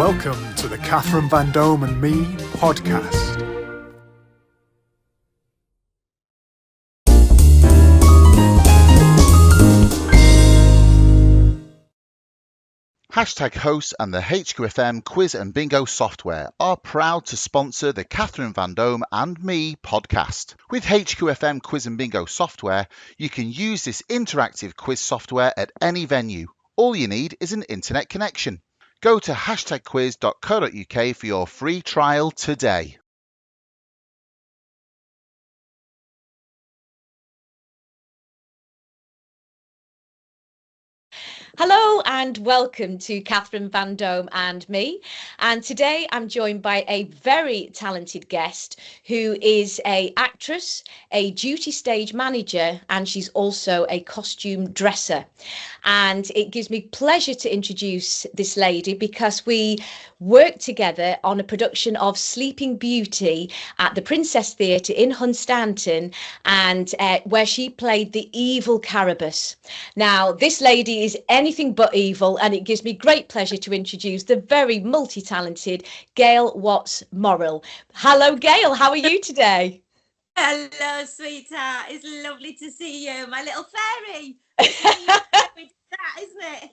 Welcome to the Catherine Vandome and Me podcast. Hashtag hosts and the HQFM quiz and bingo software are proud to sponsor the Catherine Vandome and Me podcast. With HQFM quiz and bingo software, you can use this interactive quiz software at any venue. All you need is an internet connection. Go to hashtagquiz.co.uk for your free trial today. Hello and welcome to Catherine Vandome and Me. And today I'm joined by a very talented guest who is an actress, a duty stage manager, and she's also a costume dresser. And it gives me pleasure to introduce this lady because we worked together on a production of Sleeping Beauty at the Princess Theatre in Hunstanton, and where she played the evil Carabosse. Now, this lady is anything but evil, and it gives me great pleasure to introduce the very multi-talented Gail Watts-Morrill. Hello, Gail. How are you today? Hello, sweetheart. It's lovely to see you, my little fairy. That, isn't it?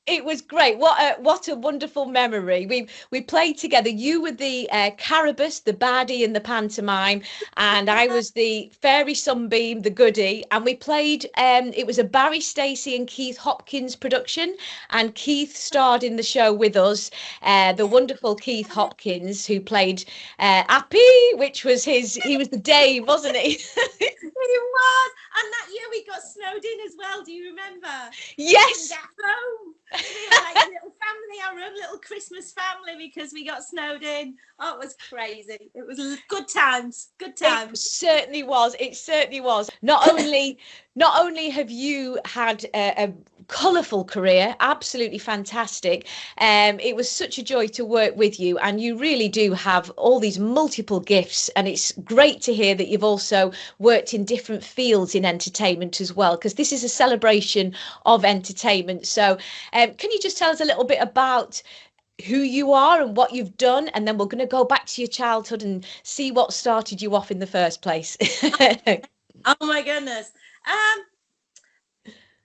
It was great. What a wonderful memory. We played together. You were the Carabosse, the baddie in the pantomime, and I was the fairy sunbeam, the goodie. And we played. It was a Barry Stacey and Keith Hopkins production, and Keith starred in the show with us. The wonderful Keith Hopkins, who played Appy, which was he was the Dave, wasn't he? He was. And that year we got snowed in as well. Do you remember? Yes. Home. We were like a little family, our own little Christmas family, because we got snowed in. Oh, it was crazy. It was good times. Good times. It certainly was. It certainly was. Not only have you had a colourful career, absolutely fantastic. It was such a joy to work with you, and you really do have all these multiple gifts, and it's great to hear that you've also worked in different fields in entertainment as well, because this is a celebration of entertainment. So can you just tell us a little bit about who you are and what you've done, and then we're going to go back to your childhood and see what started you off in the first place? Oh my goodness.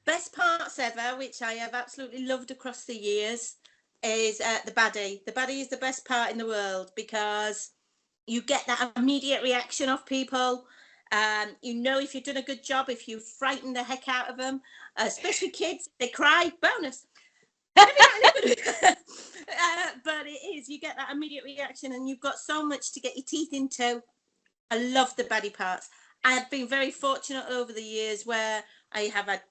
Best parts ever, which I have absolutely loved across the years, is the baddie. The baddie is the best part in the world because you get that immediate reaction of people. You know if you've done a good job, if you frighten the heck out of them, especially kids, they cry, bonus. But it is, you get that immediate reaction, and you've got so much to get your teeth into. I love the baddie parts. I've been very fortunate over the years where I have had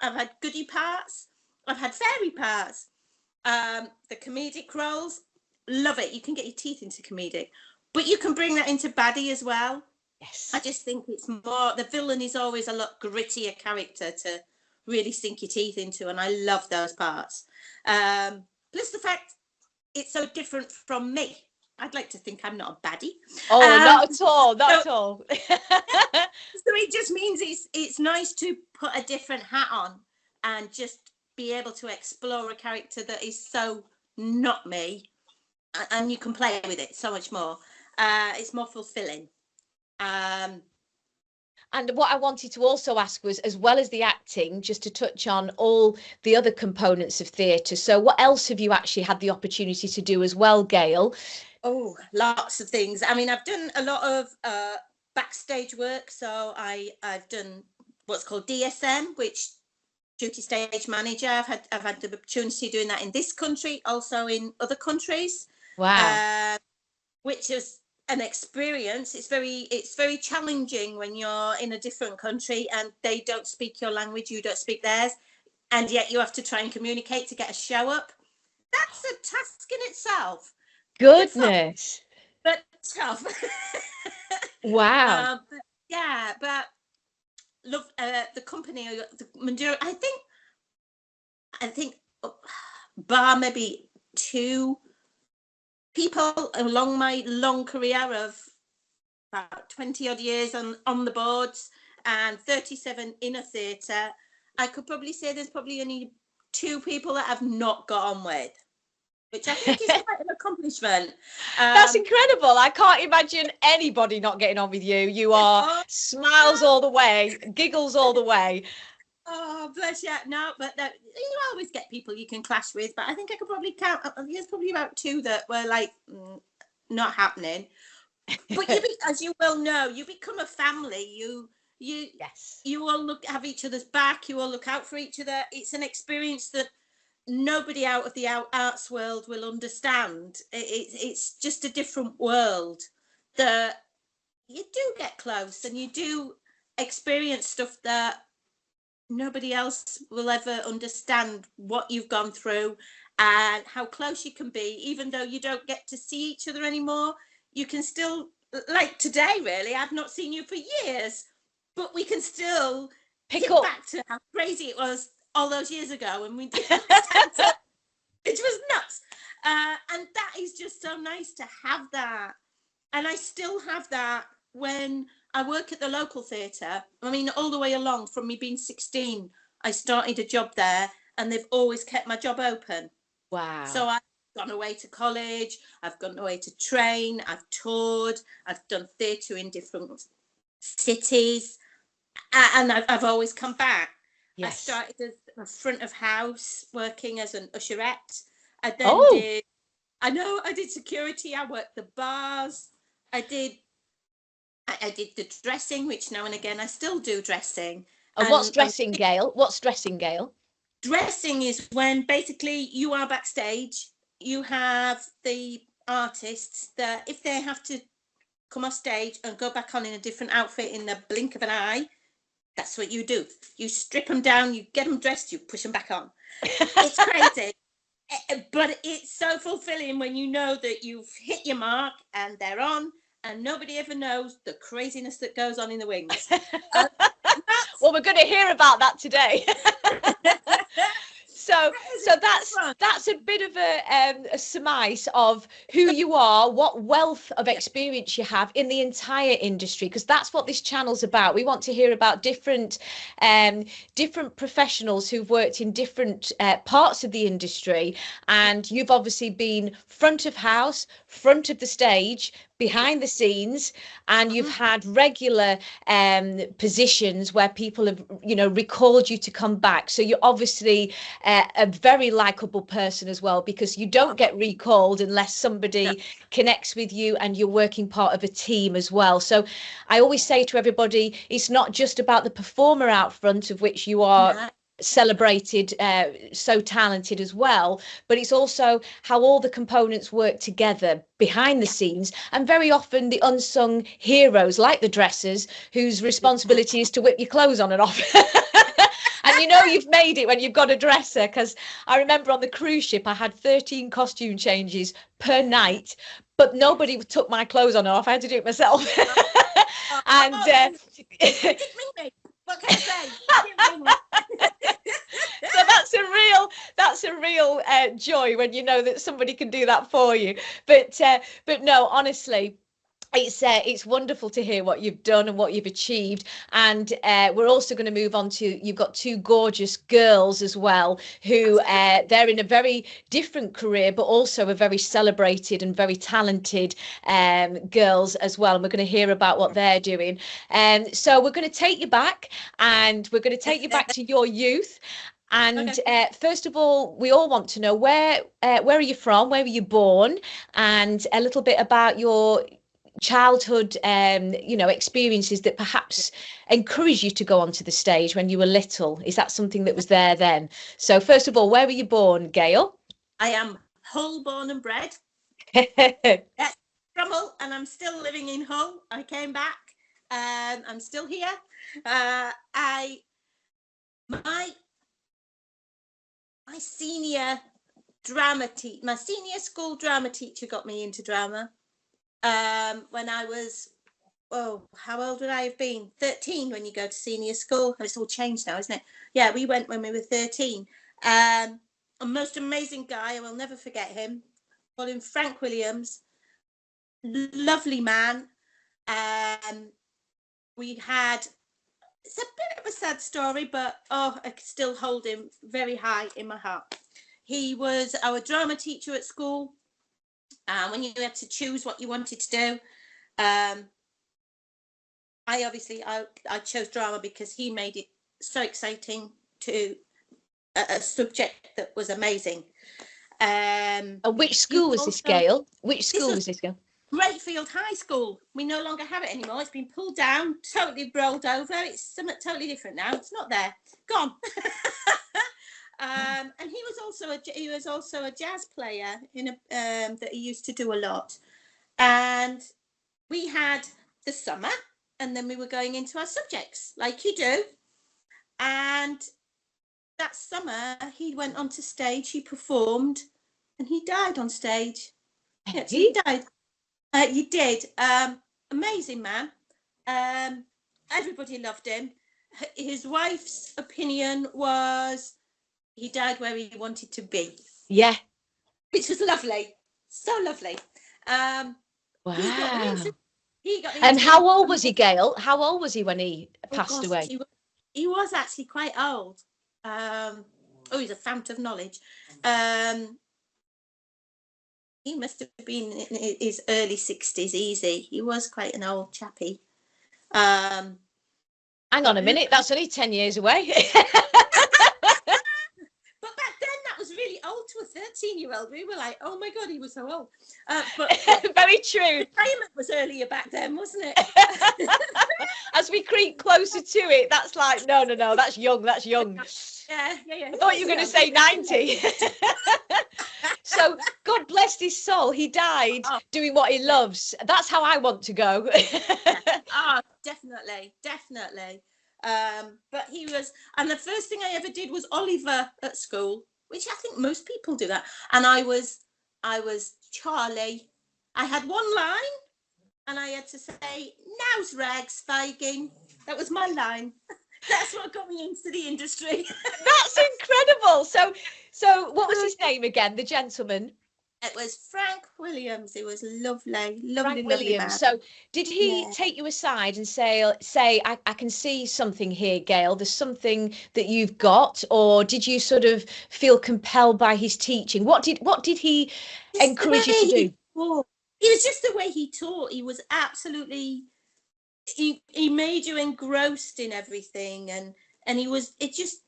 I've had goodie parts, I've had fairy parts, the comedic roles, love it. You can get your teeth into comedic, but you can bring that into baddie as well. Yes. I just think it's more, the villain is always a lot grittier character to really sink your teeth into, and I love those parts. Plus the fact it's so different from me. I'd like to think I'm not a baddie. Oh, not at all, not at all. So it just means it's nice to put a different hat on and just be able to explore a character that is so not me, and you can play with it so much more. It's more fulfilling. And what I wanted to also ask was, as well as the acting, just to touch on all the other components of theatre. So what else have you actually had the opportunity to do as well, Gail? Oh, lots of things. I mean, I've done a lot of backstage work. So I've done what's called DSM, which duty stage manager. I've had the opportunity of doing that in this country, also in other countries. Wow. Which is an experience. It's very challenging when you're in a different country and they don't speak your language, you don't speak theirs, and yet you have to try and communicate to get a show up. That's a task in itself. Goodness. But tough. Wow. But love the company. The majority, I think, bar maybe two people along my long career of about 20 odd years on the boards and 37 in a theatre, I could probably say there's probably only 2 people that I've not got on with, which I think is quite an accomplishment. That's incredible. I can't imagine anybody not getting on with you. You are smiles all the way, giggles all the way. Oh, bless you. No, but you always get people you can clash with, but I think I could probably count. There's probably about 2 that were like not happening. But as you well know, you become a family. Yes. You all have each other's back. You all look out for each other. It's an experience that nobody out of the arts world will understand. It's just a different world that you do get close, and you do experience stuff that nobody else will ever understand, what you've gone through and how close you can be, even though you don't get to see each other anymore. You can still, like today, really, I've not seen you for years, but we can still Pick think up. back to how crazy it was all those years ago when we did it was nuts. And that is just so nice to have that. And I still have that when I work at the local theatre. I mean, all the way along from me being 16, I started a job there, and they've always kept my job open. Wow. So I've gone away to college, I've gone away to train, I've toured, I've done theatre in different cities, and I've always come back. Yes. I started as a front of house, working as an usherette. I then I did security, I worked the bars, I did the dressing, which now and again I still do dressing. And what's dressing, Gail? What's dressing, Gail? Dressing is when basically you are backstage. You have the artists that if they have to come off stage and go back on in a different outfit in the blink of an eye, that's what you do. You strip them down, you get them dressed, you push them back on. It's crazy. But it's so fulfilling when you know that you've hit your mark and they're on, and nobody ever knows the craziness that goes on in the wings. Well, we're going to hear about that today. So that's a bit of a surmise of who you are, what wealth of experience you have in the entire industry, because that's what this channel's about. We want to hear about different professionals who've worked in different parts of the industry, and you've obviously been front of house, front of the stage, behind the scenes, and you've had regular positions where people have recalled you to come back. So you're obviously a very likable person as well, because you don't get recalled unless somebody connects with you and you're working part of a team as well. So I always say to everybody, it's not just about the performer out front, of which you are celebrated, so talented as well, but it's also how all the components work together behind the scenes, and very often the unsung heroes like the dressers, whose responsibility is to whip your clothes on and off. And you've made it when you've got a dresser, because I remember on the cruise ship I had 13 costume changes per night, but nobody took my clothes on and off. I had to do it myself. And what can I say? So that's a real joy when you know that somebody can do that for you. But no, honestly, it's wonderful to hear what you've done and what you've achieved. And we're also going to move on to, you've got 2 gorgeous girls as well, who they're in a very different career, but also a very celebrated and very talented girls as well. And we're going to hear about what they're doing. So we're going to take you back, and we're going to take you back to your youth. And first of all, we all want to know where are you from, where were you born, and a little bit about your childhood experiences that perhaps encouraged you to go onto the stage when you were little. Is that something that was there then? So first of all, where were you born, Gail? I am Hull born and bred. From Hull, and I'm still living in Hull. I came back, and I'm still here. My senior school drama teacher got me into drama. When I was, how old would I have been? 13 when you go to senior school. It's all changed now, isn't it? Yeah, we went when we were 13. A most amazing guy, I will never forget him. Call him Frank Williams. Lovely man. We had it's a bit of a sad story, but I still hold him very high in my heart. He was our drama teacher at school. When you had to choose what you wanted to do, I chose drama because he made it so exciting to a subject that was amazing. And which school was this, Gail? Which school was this, Gail? Greatfield High School. We no longer have it anymore. It's been pulled down, totally rolled over. It's something totally different now. It's not there. Gone. And he was also a jazz player in that he used to do a lot. And we had the summer, and then we were going into our subjects like you do. And that summer he went onto stage, he performed, and he died on stage. Yes, he died. You did. Amazing man. Everybody loved him. His wife's opinion was he died where he wanted to be. Yeah. Which was lovely. So lovely. Wow. He got and how old was he, Gail? How old was he when he passed away? He was actually quite old. He's a fount of knowledge. He must have been in his early 60s, easy. He was quite an old chappy. Hang on a minute, that's only 10 years away. But back then, that was really old to a 13-year-old. We were like, oh my God, he was so old. But very true. Retirement was earlier back then, wasn't it? As we creep closer to it, that's like, no, that's young. Yeah. I thought you were going to say 90. So God bless his soul. He died doing what he loves. That's how I want to go. Definitely. But he was, and the first thing I ever did was Oliver at school, which I think most people do that. And I was Charlie. I had one line, and I had to say, "Now's rags, Fagin." That was my line. That's what got me into the industry. That's incredible. So what was his name again? The gentleman? It was Frank Williams. It was lovely, Frank lovely man. So did he take you aside and say, I can see something here, Gail, there's something that you've got, or did you sort of feel compelled by his teaching? What did he encourage you to do? It was just the way he taught. He was absolutely, he made you engrossed in everything, and it just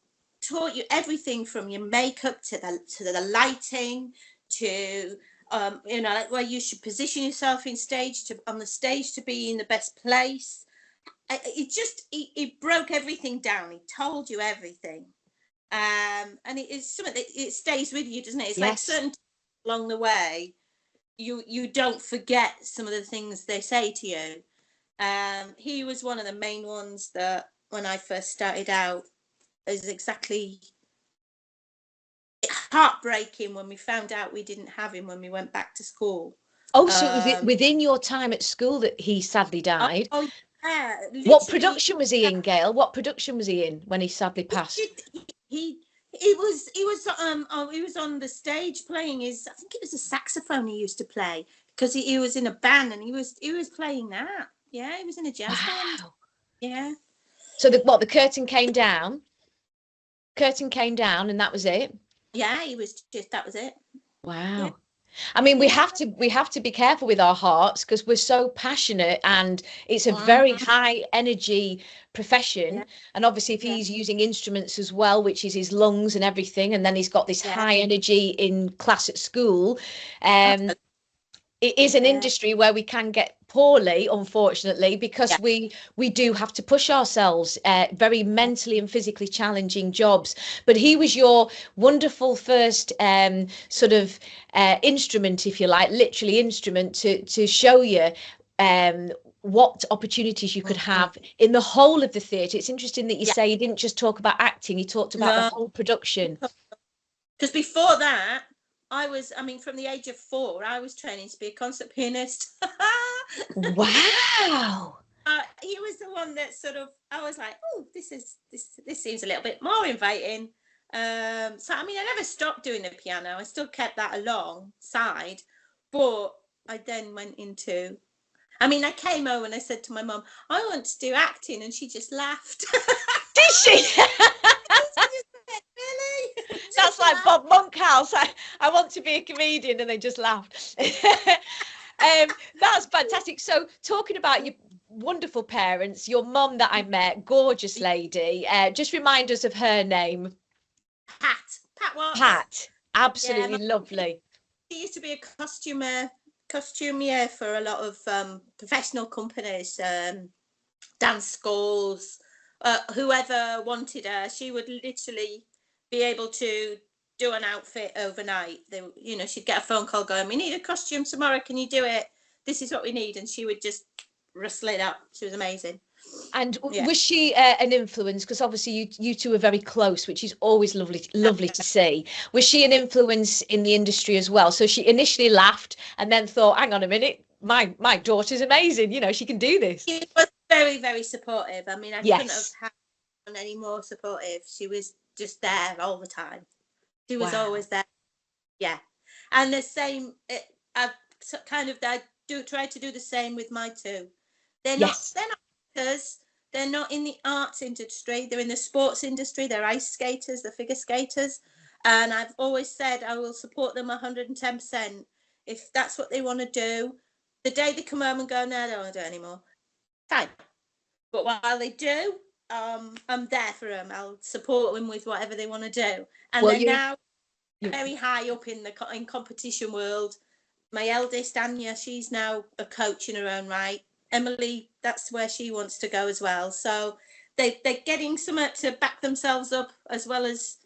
taught you everything from your makeup to the lighting, to like where you should position yourself on the stage to be in the best place. It broke everything down. He told you everything, and it is something that it stays with you, doesn't it? It's like certain along the way, you don't forget some of the things they say to you. He was one of the main ones that when I first started out is exactly heartbreaking when we found out we didn't have him when we went back to school. So was it within your time at school that he sadly died? Yeah. What production was he in, Gail? What production was he in when he sadly passed? He was on the stage playing I think it was a saxophone he used to play, because he was in a band, and he was playing that. Yeah, he was in a jazz band. Yeah. So the curtain came down. And that was it. Yeah, that was it. Wow. Yeah. I mean, we have to be careful with our hearts, because we're so passionate, and it's a very high energy profession. Yeah. And obviously if he's using instruments as well, which is his lungs and everything, and then he's got this high energy in class at school, it is an industry where we can get poorly, unfortunately, because we do have to push ourselves, very mentally and physically challenging jobs. But he was your wonderful first sort of instrument, if you like, literally instrument to show you what opportunities you could have in the whole of the theatre. It's interesting that you say he didn't just talk about acting, he talked about the whole production. Because before that, from the age of 4, I was training to be a concert pianist. Wow. He was the one that sort of, I was like, oh, this seems a little bit more inviting. So, I never stopped doing the piano. I still kept that alongside, but I then went into, I mean, I came home and I said to my mum, I want to do acting, and she just laughed. Did she? She just said, really? That's Just like laughed. Bob Monkhouse. I want to be a comedian, and they just laughed. That's fantastic. So, talking about your wonderful parents, your mum that I met, gorgeous lady. Just remind us of her name. Pat Watts. Pat. Yeah, Absolutely lovely. she used to be a costumier for a lot of professional companies, dance schools, whoever wanted her. She would literally be able to do an outfit overnight. She'd get a phone call going, we need a costume tomorrow, can you do it? This is what we need. And she would just rustle it up. She was amazing. And Yeah. was she an influence? Because obviously you two are very close, which is always lovely to see. Was she an influence in the industry as well? So she initially laughed and then thought, hang on a minute, my daughter's amazing. You know, she can do this. She was very, very supportive. I mean, I couldn't have Yes. had anyone any more supportive. She was just there all the time. She was Wow. always there. Yeah. And the same, I do try to do the same with my two. They're Yes. not actors. They're not in the arts industry. They're in the sports industry. They're ice skaters, they're figure skaters. And I've always said I will support them 110%. If that's what they want to do, the day they come home and go, no, I don't want to do it anymore, fine. But while they do, I'm there for them. I'll support them with whatever they want to do. And Well, they're now very high up in the competition world. My eldest, Anya, she's now a coach in her own right. Emily, that's where she wants to go as well. So they're getting somewhere to back themselves up as well as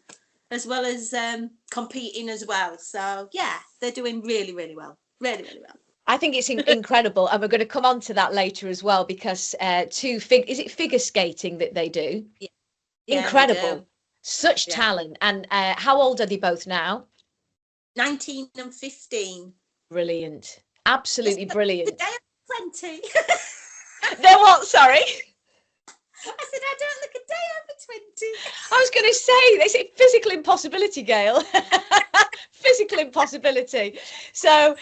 competing as well. So yeah, they're doing really, really well. Really, really well. I think it's incredible, and we're going to come on to that later as well, because is it figure skating that they do? Yeah, Incredible. do. Such talent. And how old are they both now? 19 and 15. Brilliant. Absolutely brilliant. Today I'm 20. They're what? Sorry. I said, I don't look a day over 20. I was going to say, they say physical impossibility, Gail. Physical impossibility. So,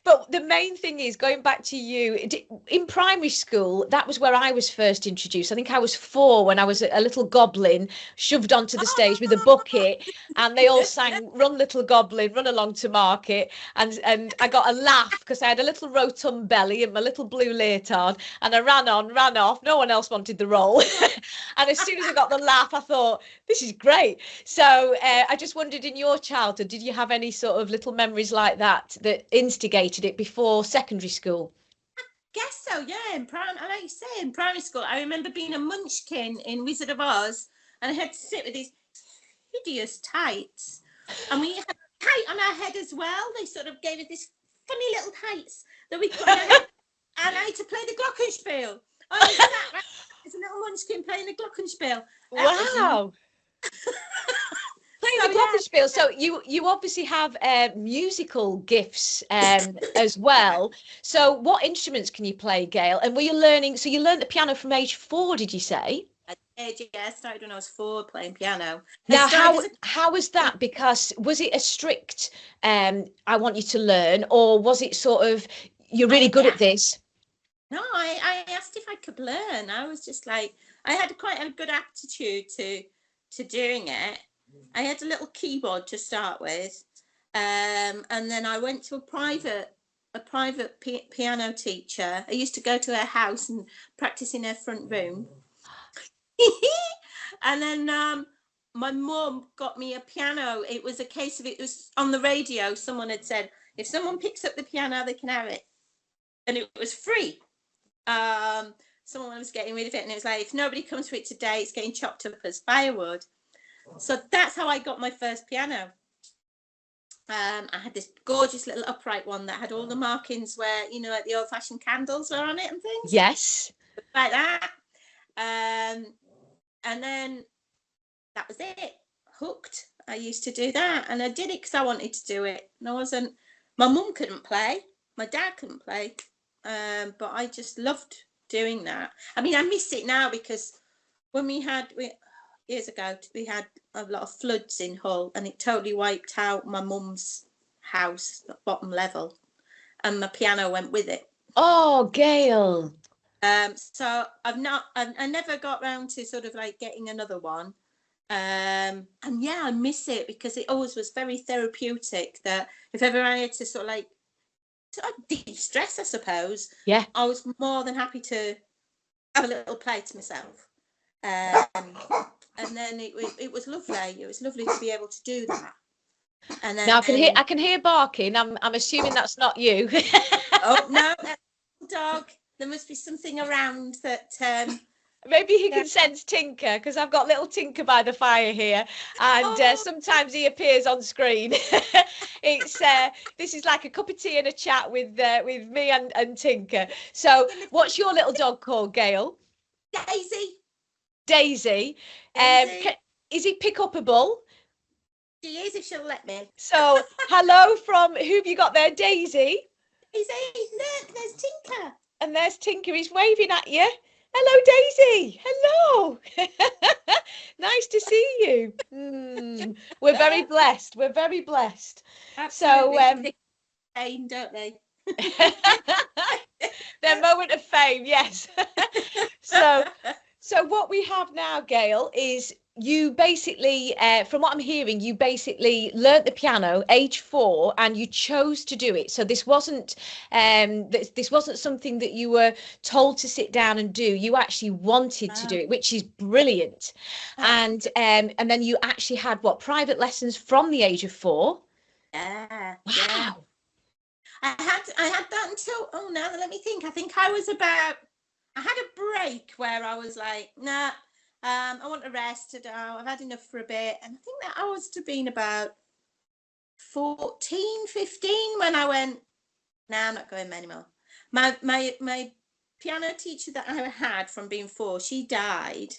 but the main thing is, going back to you, in primary school, that was where I was first introduced. I think I was 4 when I was a little goblin shoved onto the stage with a bucket, and they all sang "Run Little Goblin, Run Along to Market," and I got a laugh because I had a little rotund belly and my little blue leotard, and I ran off. No one else wanted the role. And as soon as I got the laugh, I thought, this is great. So I just wondered, in your childhood, did you have any sort of little memories like that instigated it before secondary school? Guess so, yeah. Like you say, in primary school, I remember being a munchkin in Wizard of Oz, and I had to sit with these hideous tights, and we had a tight on our head as well. They sort of gave us this funny little tights that we put on our head, and I had to play the glockenspiel. I was sat right as a little munchkin playing the glockenspiel. Wow. Playing the glockenspiel. So you obviously have musical gifts as well. So what instruments can you play, Gail? And were you learning? So you learned the piano from age 4, did you say? I started when I was 4 playing piano. Now, how was that? Because was it a strict, I want you to learn, or was it sort of, you're really good at this? No, I asked if I could learn. I was just like, I had quite a good aptitude to doing it. I had a little keyboard to start with, and then I went to a private piano teacher. I used to go to her house and practice in her front room. And then my mum got me a piano. It was a case of, it was on the radio. Someone had said, if someone picks up the piano, they can have it, and it was free. Someone was getting rid of it, and it was like, if nobody comes for it today, it's getting chopped up as firewood. So that's how I got my first piano. I had this gorgeous little upright one that had all the markings where, you know, like the old-fashioned candles were on it and things. Yes. Like that. And then that was it. Hooked. I used to do that, and I did it because I wanted to do it. And I wasn't. My mum couldn't play. My dad couldn't play. But I just loved doing that. I mean, I miss it now because when years ago, we had a lot of floods in Hull, and it totally wiped out my mum's house, bottom level, and my piano went with it. Oh, Gail. So I never got round to sort of like getting another one. And yeah, I miss it because it always was very therapeutic. That if ever I had to sort of de-stress, I suppose, Yeah. I was more than happy to have a little play to myself. And then it was lovely. It was lovely to be able to do that. And then Now I can hear barking. I'm assuming that's not you. oh no, that's a dog. There must be something around that. Maybe he can sense Tinker, because I've got little Tinker by the fire here, and sometimes he appears on screen. It's this is like a cup of tea and a chat with me and Tinker. So, what's your little dog called, Gail? Daisy. Daisy. Is he pick upable? She is, if she'll let me. So, hello from who have you got there, Daisy? Daisy, look, there's Tinker. And there's Tinker. He's waving at you. Hello, Daisy. Hello. Nice to see you. We're very blessed. We're very blessed. Absolutely. So, fame, don't they? Their moment of fame, yes. So what we have now, Gail, is you basically, from what I'm hearing, you basically learnt the piano age 4 and you chose to do it. So this wasn't something that you were told to sit down and do. You actually wanted to do it, which is brilliant. And then you actually had private lessons from the age of 4. Yeah. Wow. Yeah. I had that until now let me think. I think I had a break where I was like, nah. I want to rest now. I've had enough for a bit. And I think that I was to been about 14, 15 when I went, nah, I'm not going anymore. My piano teacher that I had from being 4, she died.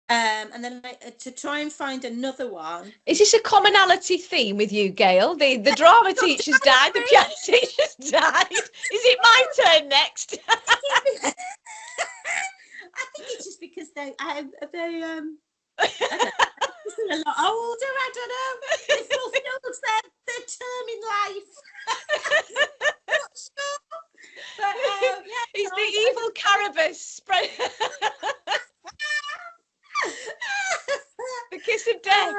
And then to try and find another one. Is this a commonality theme with you, Gail? The drama teachers died, the piano teachers died. Is it my turn next? I think it's just because they I don't know, a lot older. I don't know. They fulfilled their term in life. Not sure. But yeah, it's the evil Carabas spread. The kiss of death.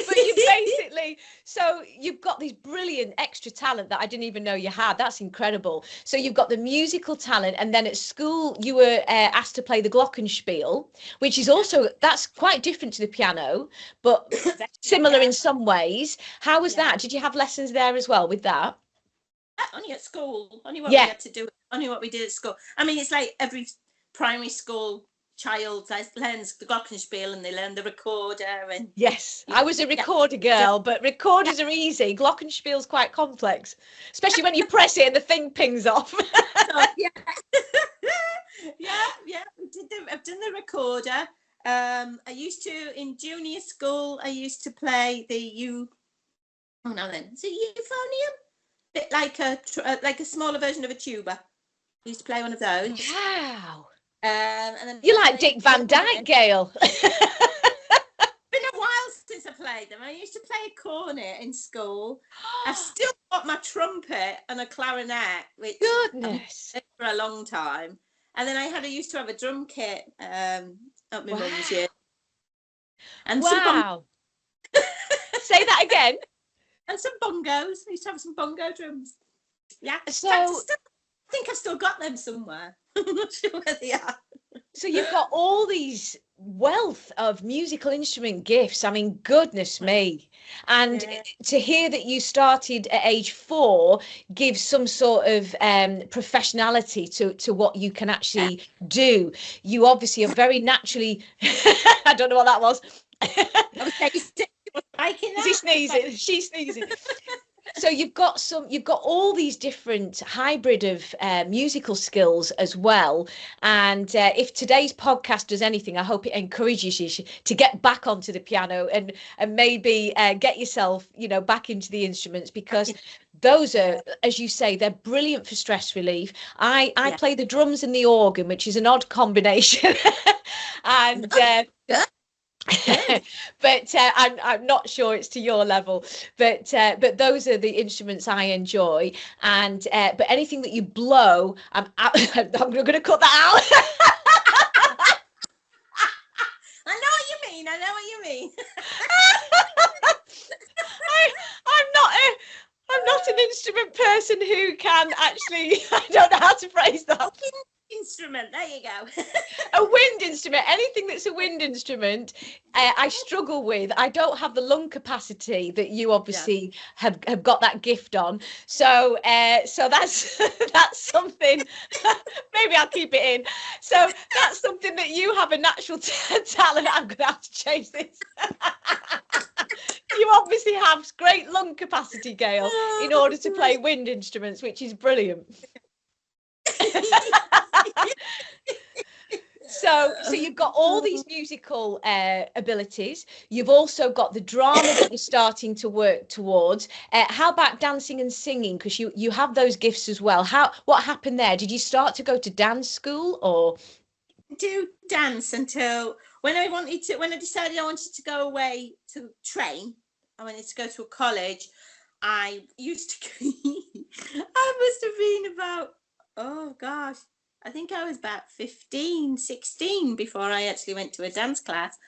But you basically, so you've got this brilliant extra talent that I didn't even know you had. That's incredible. So you've got the musical talent, and then at school you were asked to play the glockenspiel, which is also, that's quite different to the piano, but similar in some ways. How was that? Did you have lessons there as well with that? Only at school. Only what we had to do. Only what we did at school. I mean, it's like every primary school child learns the glockenspiel and they learn the recorder. And yes, I was a recorder girl, but recorders are easy. Glockenspiel's quite complex, especially when you press it and the thing pings off. I've done the recorder. I used to, in junior school, I used to play the euphonium, bit like a smaller version of a tuba. I used to play one of those. Wow. And then you like Dick Van Dyke, Gail. It's been a while since I played them. I used to play a cornet in school. I've still got my trumpet and a clarinet, which goodness, for a long time. And then I used to have a drum kit at my mum's year. And wow. Say that again. And some bongos. I used to have some bongo drums. Yeah. So I think I've still got them somewhere. I'm not sure where they are. So you've got all these wealth of musical instrument gifts. I mean, goodness me. And to hear that you started at age 4 gives some sort of professionality to what you can actually do. You obviously are very naturally, I don't know what that was. Is he sneezing? She's sneezing. So you've got all these different hybrid of musical skills as well. And if today's podcast does anything, I hope it encourages you to get back onto the piano and maybe get yourself, back into the instruments, because those are, as you say, they're brilliant for stress relief. I play the drums and the organ, which is an odd combination. And But I'm not sure it's to your level. But those are the instruments I enjoy. And but anything that you blow, I'm I'm going to cut that out. I know what you mean. I know what you mean. I'm not an instrument person who can actually. I don't know how to phrase that. Instrument. There you go. A wind instrument, anything that's a wind instrument, I struggle with. I don't have the lung capacity that you obviously have got that gift on. So so that's that's something. Maybe I'll keep it in. So that's something that you have a natural talent. I'm going to have to change this. You obviously have great lung capacity, Gail, in order to play wind instruments, which is brilliant. So you've got all these musical abilities. You've also got the drama that you're starting to work towards. How about dancing and singing? Because you have those gifts as well. What happened there? Did you start to go to dance school or? Do dance until when I decided I wanted to go away to train. I wanted to go to a college. I used to. I must have been about, oh gosh, I think I was about 15, 16 before I actually went to a dance class.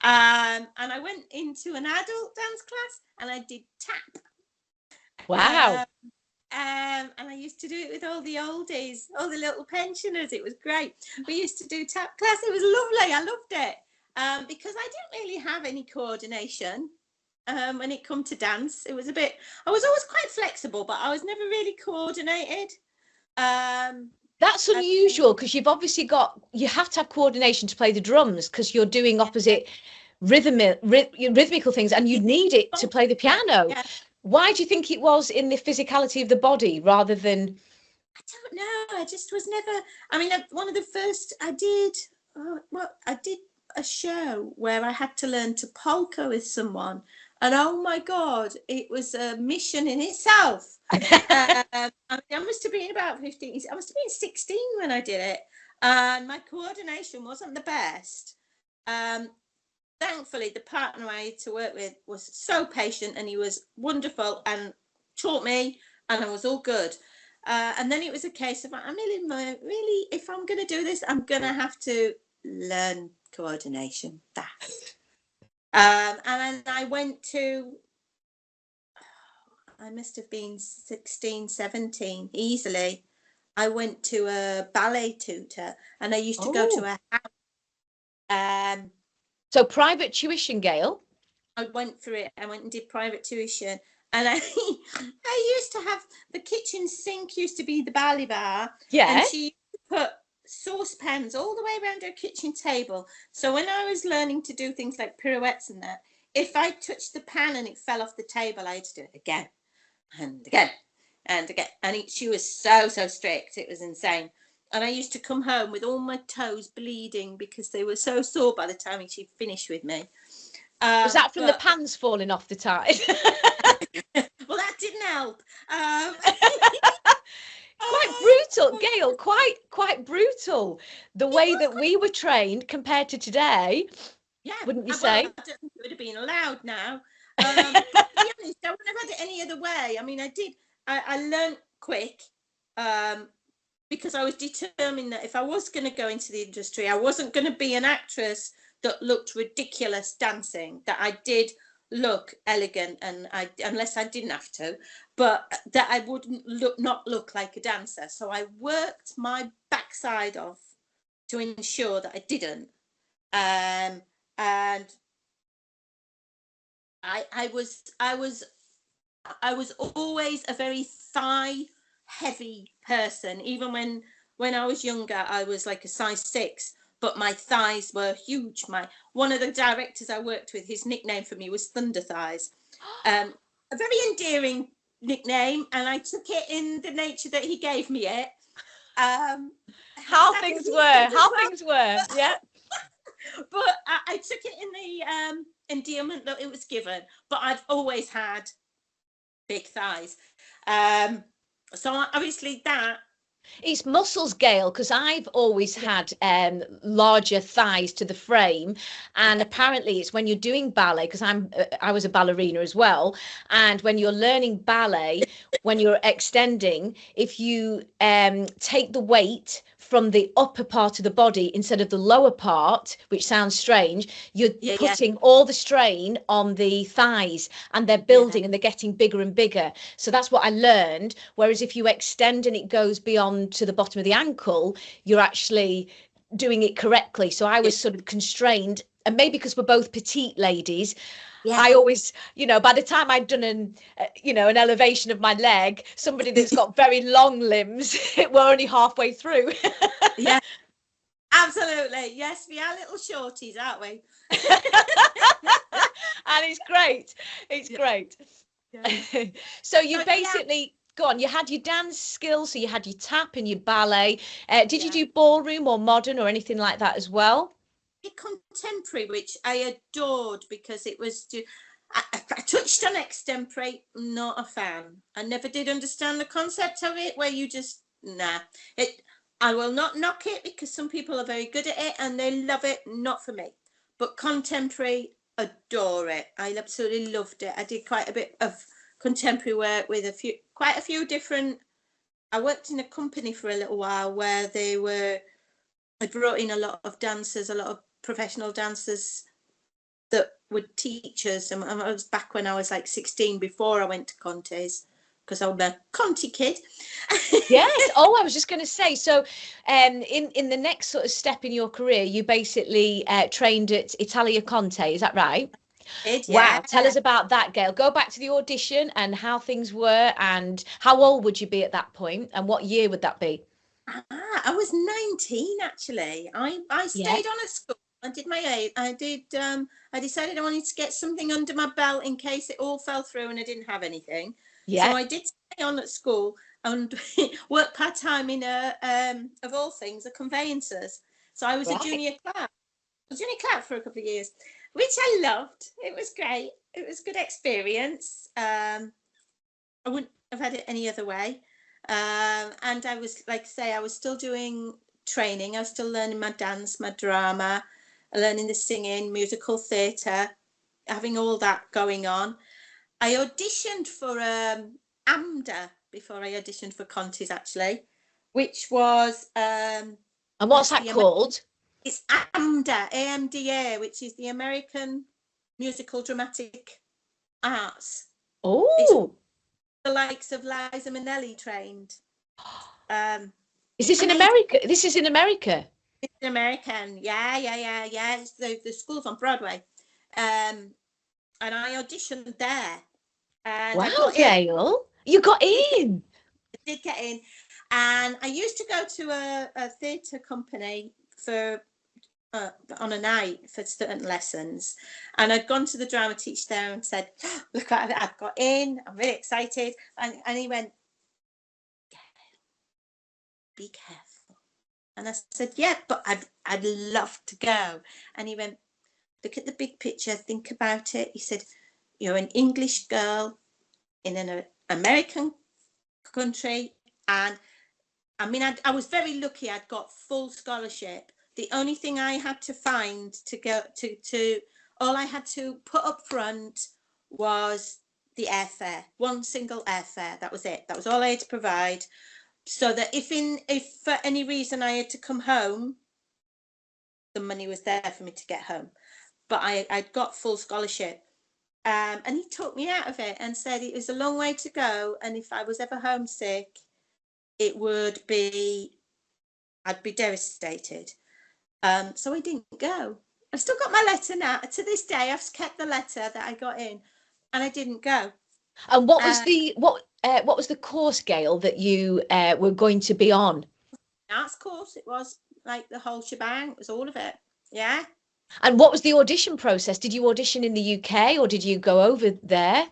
And I went into an adult dance class and I did tap. Wow. And I used to do it with all the oldies, all the little pensioners. It was great. We used to do tap class. It was lovely. I loved it because I didn't really have any coordination when it come to dance. It was a bit, I was always quite flexible, but I was never really coordinated. That's unusual because you've obviously you have to have coordination to play the drums because you're doing opposite rhythmical things and you need it to play the piano. Yeah. Why do you think it was in the physicality of the body rather than? I don't know. I just was never. I mean, one of the first I did. I did a show where I had to learn to polka with someone, and oh my God, it was a mission in itself. I must have been about 15. I must have been 16 when I did it, and my coordination wasn't the best. Thankfully, the partner I had to work with was so patient and he was wonderful and taught me and I was all good. And then it was a case of, really, if I'm going to do this, I'm going to have to learn coordination fast. And I went to, I must have been 16, 17, easily. I went to a ballet tutor and I used to go to a house. So private tuition, Gail? I went for it. I went and did private tuition. And I used to have, the kitchen sink used to be the ballet bar. Yeah. And she used to put saucepans all the way around her kitchen table. So when I was learning to do things like pirouettes and that, if I touched the pan and it fell off the table, I had to do it again and again and again. And she was so strict. It was insane. And I used to come home with all my toes bleeding because they were so sore by the time she'd finished with me. Was that from the pans falling off the tide? Well, that didn't help. Quite brutal, Gail. Quite brutal. The way that we were trained compared to today. Yeah, wouldn't you say? I don't think it would have been allowed now. But to be honest, I wouldn't have had it any other way. I mean, I learned quick. Because I was determined that if I was going to go into the industry, I wasn't going to be an actress that looked ridiculous dancing, that I did look elegant and unless I didn't have to, but that I wouldn't not look like a dancer. So I worked my backside off to ensure that I didn't. And I was always a very thigh heavy person. Even when I was younger, I was like a size 6, but my thighs were huge. One of the directors I worked with, his nickname for me was Thunder Thighs. A very endearing nickname, and I took it in the nature that he gave me it. How things were, yeah. But I took it in the endearment that it was given. But I've always had big thighs. So obviously that It's muscles, Gail, because I've always had larger thighs to the frame, and apparently it's when you're doing ballet. Because I was a ballerina as well, and when you're learning ballet, when you're extending, if you take the weight from the upper part of the body instead of the lower part, which sounds strange, you're Yeah, putting all the strain on the thighs, and they're yeah, building and they're getting bigger and bigger. So that's what I learned. Whereas if you extend and it goes beyond to the bottom of the ankle, you're actually doing it correctly. So I yeah, was sort of constrained, and maybe because we're both petite ladies, yeah. I always, by the time I'd done an elevation of my leg, somebody that's got very long limbs, we're only halfway through. Yeah, absolutely. Yes, we are little shorties, aren't we? And it's great. It's Yeah, great. yeah. So you So yeah, basically, go on, you had your dance skills, so you had your tap and your ballet. Did you yeah. do ballroom or modern or anything like that as well? Contemporary, which I adored because it was I touched on extemporary, not a fan. I never did understand the concept of it, where you just it. I will not knock it because some people are very good at it and they love it. Not for me, but contemporary, adore it. I absolutely loved it. I did quite a bit of contemporary work with quite a few different. I worked in a company for a little while where I brought in a lot of dancers, a lot of professional dancers that were teachers. And I was back when I was like 16 before I went to Conte's, because I'm a Conti kid. Yes. Oh, I was just going to say. So, in the next sort of step in your career, you basically trained at Italia Conte. Is that right? Yeah. Wow. Tell us about that, Gail. Go back to the audition and how things were, and how old would you be at that point, and what year would that be? I was 19 actually. I Yeah. stayed on at school. I did my eight. I decided I wanted to get something under my belt in case it all fell through and I didn't have anything. So Yeah. I did stay on at school and work part time in of all things, a conveyancers. So I was a Right. junior clerk. I was junior clerk for a couple of years, which I loved. It was great. It was a good experience. I wouldn't have had it any other way. And I was, like I say, I was still doing training. I was still learning my dance, my drama, learning the singing, musical theatre, having all that going on. I auditioned for AMDA before I auditioned for Conti's actually, which was And what's it's that the called? it's AMDA, AMDA, which is the American Musical Dramatic Arts. It's Oh, the likes of Liza Minnelli trained. Um, is it's this in amazing. America? This is in America. It's an American. Yeah, yeah, yeah, yeah. It's the school's on Broadway. Um, and I auditioned there and I Wow, got in. Gail, you got I in. did get in. And I used to go to a theatre company for on a night for certain lessons. And I'd gone to the drama teacher there and said, look, I've got in. I'm really excited. And he went, be careful. And I said, yeah, but I'd love to go. And he went, look at the big picture, think about it. He said, you're an English girl in an American country. And I mean, I was very lucky. I'd got full scholarship. The only thing I had to find to go all I had to put up front was the airfare, one single airfare. That was it. That was all I had to provide. So that if for any reason I had to come home, the money was there for me to get home. But I'd got full scholarship. And he took me out of it and said it was a long way to go. And if I was ever homesick, I'd be devastated. So I didn't go. I've still got my letter now. To this day, I've kept the letter that I got in, and I didn't go. And what was Uh, the course, Gail, that you were going to be on? Arts course, it was like the whole shebang. It was all of it. Yeah. And what was the audition process? Did you audition in the UK or did you go over there?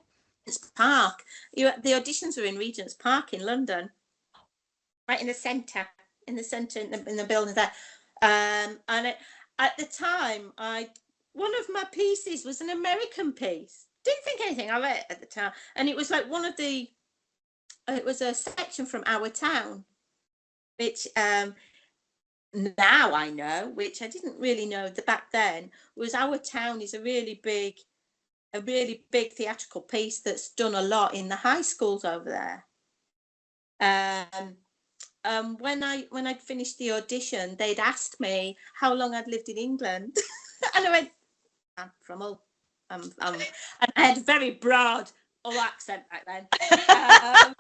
Regent's Park. The auditions were in Regent's Park in London, right in the centre, in the building there. At the time, one of my pieces was an American piece. Didn't think anything of it at the time, and it was like it was a section from Our Town, which now I know, which I didn't really know back then, was Our Town is a really big theatrical piece that's done a lot in the high schools over there. When I'd finished the audition, they'd asked me how long I'd lived in England, and I went, "I'm from Hull." And I had a very broad Hull accent back then. I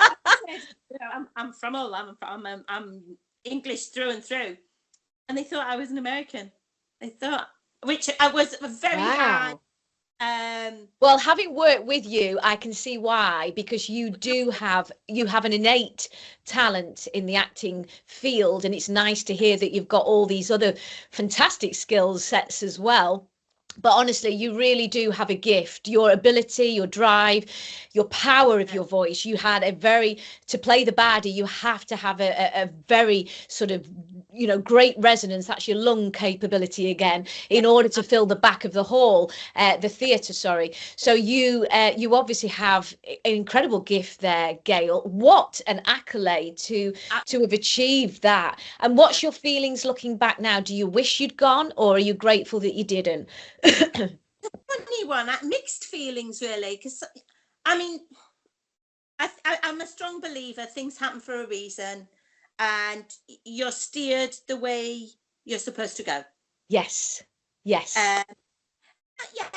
said, I'm from Hull. I'm English through and through, and they thought I was an American. They thought, which I was a very high. Well, having worked with you, I can see why, because you have an innate talent in the acting field, and it's nice to hear that you've got all these other fantastic skill sets as well. But honestly, you really do have a gift. Your ability, your drive, your power of your voice. You had to play the baddie, you have to have a very sort of, great resonance. That's your lung capability again, in order to fill the back of the hall, the theatre, sorry. So you obviously have an incredible gift there, Gail. What an accolade to have achieved that. And what's your feelings looking back now? Do you wish you'd gone, or are you grateful that you didn't? Funny one, mixed feelings really, because I mean, I'm a strong believer things happen for a reason, and you're steered the way you're supposed to go. Yes. Yeah,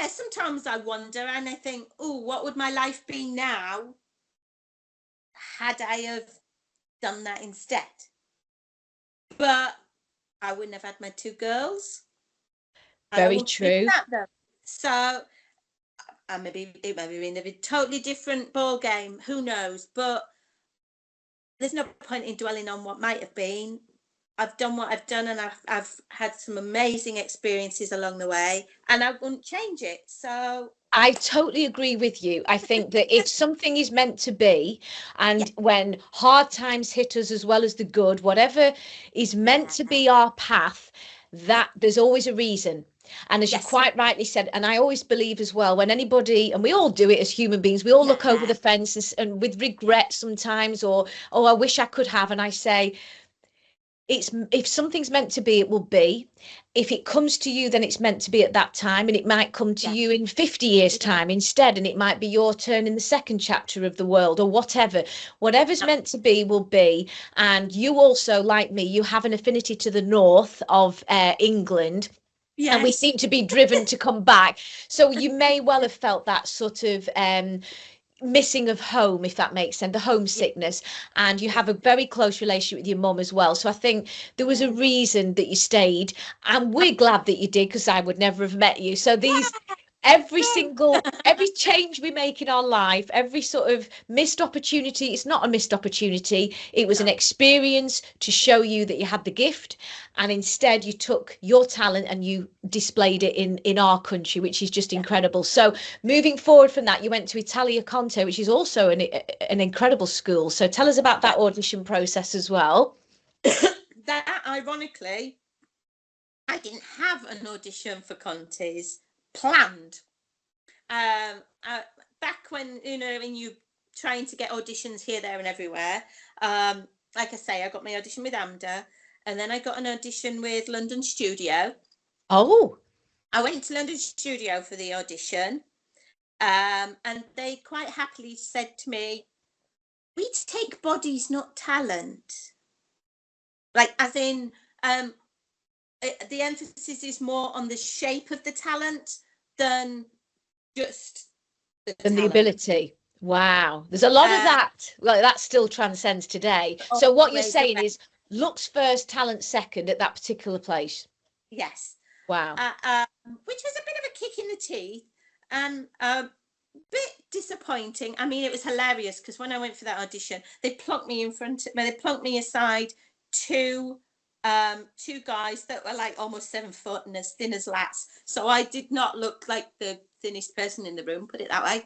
sometimes I wonder and I think, oh, what would my life be now had I have done that instead? But I wouldn't have had my two girls. Very true. So it might have been a totally different ball game. Who knows? But there's no point in dwelling on what might have been. I've done what I've done, and I've had some amazing experiences along the way, and I wouldn't change it. So I totally agree with you. I think that if something is meant to be, and when hard times hit us as well as the good, whatever is meant to be our path, that there's always a reason. And as you quite rightly said, and I always believe as well, when anybody, and we all do it as human beings, we all look over the fence and with regret sometimes, or, oh, I wish I could have. And I say, if something's meant to be, it will be. If it comes to you, then it's meant to be at that time, and it might come to you in 50 years time instead, and it might be your turn in the second chapter of the world, or whatever's meant to be will be. And you also, like me, you have an affinity to the north of England. Yes. And we seem to be driven to come back. So you may well have felt that sort of missing of home, if that makes sense, the homesickness. And you have a very close relationship with your mum as well. So I think there was a reason that you stayed, and we're glad that you did, because I would never have met you. So every change we make in our life, every sort of missed opportunity, it's not a missed opportunity. It was an experience to show you that you had the gift, and instead you took your talent and you displayed it in our country, which is just incredible. So moving forward from that, you went to Italia Conte, which is also an incredible school. So tell us about that audition process as well. That, ironically, I didn't have an audition for Conte's planned. Back when you're trying to get auditions here, there and everywhere, like I say, I got my audition with AMDA, and then I got an audition with London Studio. Oh, I went to London Studio for the audition, and they quite happily said to me, we take bodies, not talent. Like, as in, the emphasis is more on the shape of the talent than just the ability. Wow, there's a lot of that. Well, that still transcends today. So what you're saying is looks first, talent second at that particular place. Yes. Wow. Which was a bit of a kick in the teeth, and a bit disappointing. I mean, it was hilarious because when I went for that audition, they plunked me aside two guys that were like almost 7 foot and as thin as lats. So I did not look like the thinnest person in the room, put it that way.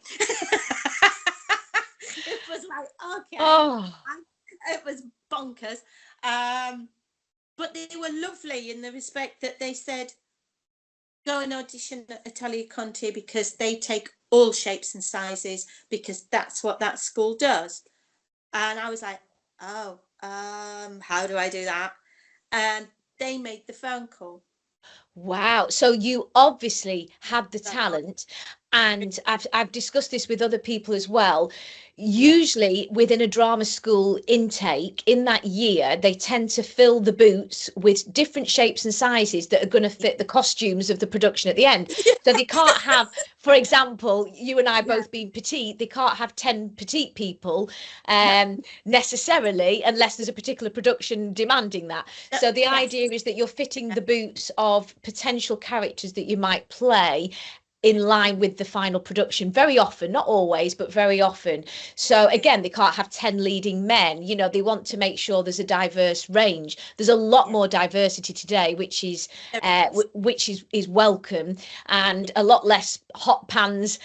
It was like, okay. It was bonkers. But they were lovely in the respect that they said, go and audition at Italia Conte because they take all shapes and sizes, because that's what that school does. And I was like, oh, how do I do that? And they made the phone call. Wow. So you obviously had the That was- talent, and I've discussed this with other people as well. Yeah. Usually within a drama school intake in that year, they tend to fill the boots with different shapes and sizes that are going to fit the costumes of the production at the end. So they can't have, for example, you and I both being petite, they can't have 10 petite people necessarily unless there's a particular production demanding that. So the Yes. idea is that you're fitting the boots of potential characters that you might play in line with the final production, very often, not always, but very often. So again, they can't have 10 leading men. You know, they want to make sure there's a diverse range. There's a lot more diversity today, which is welcome, and a lot less hot pans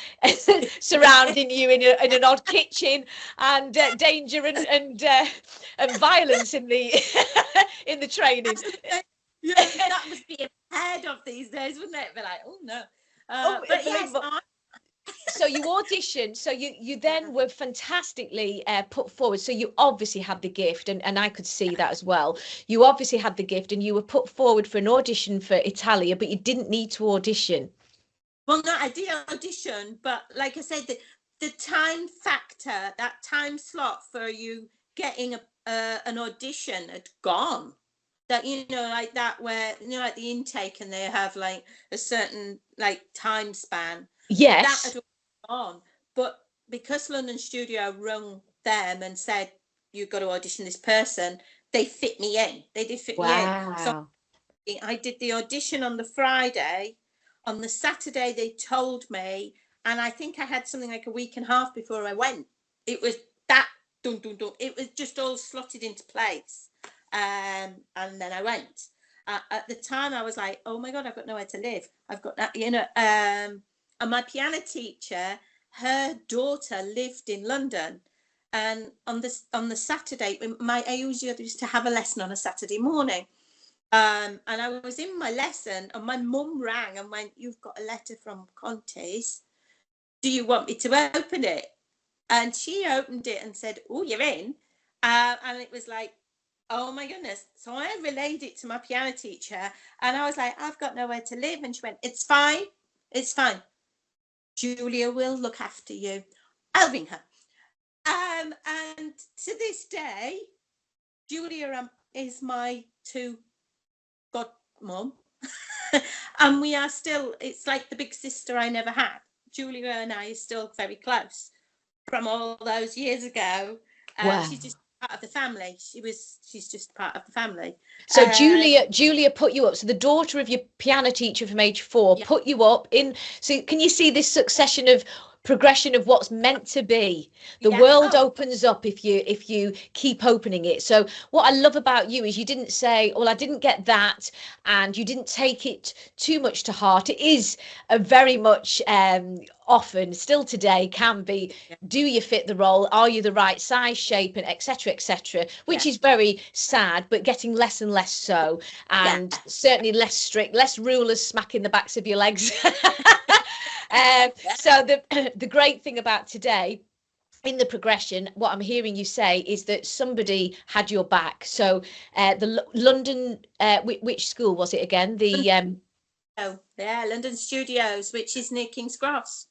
surrounding you in an odd kitchen, and danger and violence in the in the training. Yeah, that must be unheard of these days, wouldn't it? Be like, oh no. But yes, so you auditioned, so you then were fantastically put forward. So you obviously had the gift, and I could see that as well. You obviously had the gift, and you were put forward for an audition for Italia, but you didn't need to audition. Well, no, I did audition, but like I said, the time factor, that time slot for you getting an audition had gone. That, you know, like that, where, you know, like the intake, and they have like a certain like time span. Yes. That had gone. But because London Studio rung them and said, you've got to audition this person, they fit me in. They did fit me in. So I did the audition on the Friday. On the Saturday, they told me, and I think I had something like a week and a half before I went. It was that, dun, dun, dun. It was just all slotted into place. And then I went. At the time, I was like, oh my God, I've got nowhere to live. I've got that, you know. And my piano teacher, her daughter lived in London. And on the Saturday, I used to have a lesson on a Saturday morning. And I was in my lesson, and my mum rang and went, you've got a letter from Conti's. Do you want me to open it? And she opened it and said, oh, you're in. And it was like, oh my goodness. So I relayed it to my piano teacher, and I was like, I've got nowhere to live. And she went, it's fine. It's fine. Julia will look after you. I'll ring her. And to this day, Julia is my godmom. And we are still, it's like the big sister I never had. Julia and I are still very close from all those years ago. Wow. She's just part of the family. She's just part of the family. So Julia put you up. So the daughter of your piano teacher from age 4 put you up in. So can you see this succession of progression of what's meant to be? The world opens up if you keep opening it. So what I love about you is you didn't say, well, I didn't get that, and you didn't take it too much to heart. It is a very much often still today can be, do you fit the role, are you the right size, shape, and etc., which is very sad, but getting less and less so, and certainly less strict, less rulers smacking the backs of your legs. So the great thing about today in the progression, what I'm hearing you say is that somebody had your back. So the London, which school was it again? The London Studios, which is near King's Cross.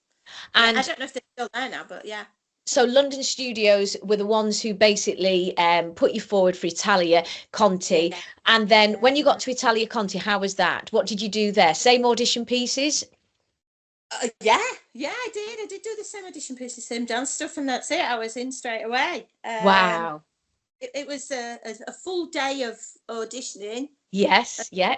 And I don't know if they're still there now, but yeah. So London Studios were the ones who basically put you forward for Italia Conti. And then when you got to Italia Conti, how was that? What did you do there? Same audition pieces? Yeah, I did do the same audition pieces, same dance stuff, and that's it. I was in straight away. Wow. It was a full day of auditioning. Yes, yeah.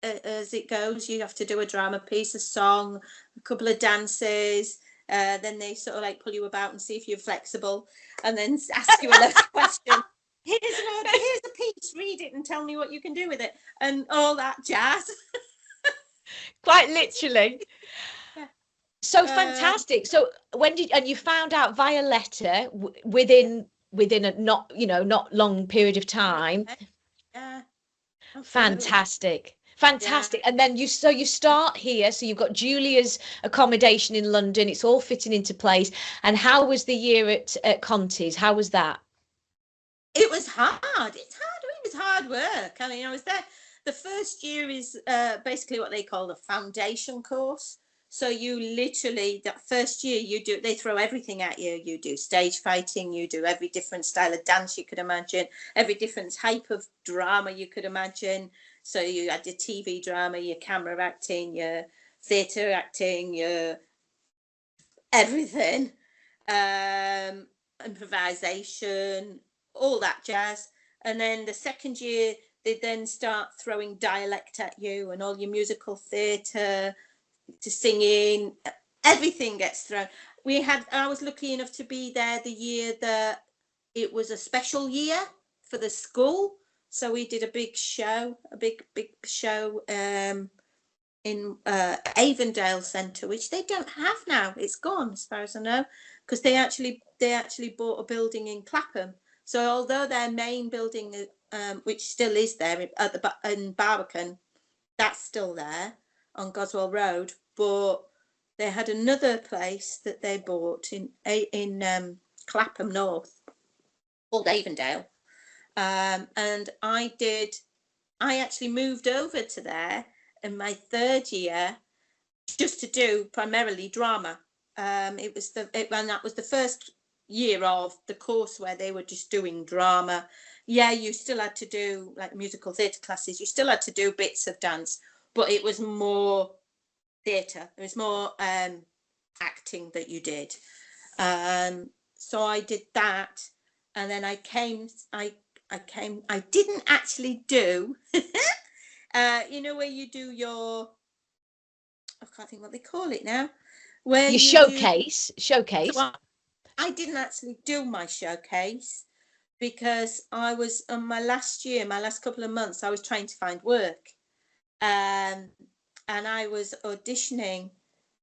As it goes, you have to do a drama piece, a song, a couple of dances. Then they sort of like pull you about and see if you're flexible, and then ask you a lot of questions. Here's a piece, read it and tell me what you can do with it, and all that jazz. Quite literally. So fantastic. So when did, and you found out via letter within a not long period of time? Yeah. Fantastic. And then you start here, so you've got Julia's accommodation in London, it's all fitting into place. And how was the year at Conti's? How was that? It was hard. It was hard work. I mean, I was there. The first year is basically what they call a foundation course. So you literally, that first year, they throw everything at you. You do stage fighting, you do every different style of dance you could imagine, every different type of drama you could imagine. So you had your TV drama, your camera acting, your theatre acting, your everything, improvisation, all that jazz. And then the second year, they then start throwing dialect at you and all your musical theatre, to singing, everything gets thrown. I was lucky enough to be there the year that it was a special year for the school. So we did a big show, big show in Avondale Centre, which they don't have now. It's gone, as far as I know, because they actually bought a building in Clapham. So although their main building, which still is there in Barbican, that's still there on Goswell Road, but they had another place that they bought in Clapham North called Avondale, and I actually moved over to there in my third year just to do primarily drama. And that was the first year of the course where they were just doing drama. Yeah, you still had to do like musical theatre classes, you still had to do bits of dance, but it was more theatre. It was more acting that you did. So I did that, and then I didn't actually do you know, where you do your, I can't think what they call it now, where Your showcase. So I didn't actually do my showcase because I was on my last couple of months, I was trying to find work, and I was auditioning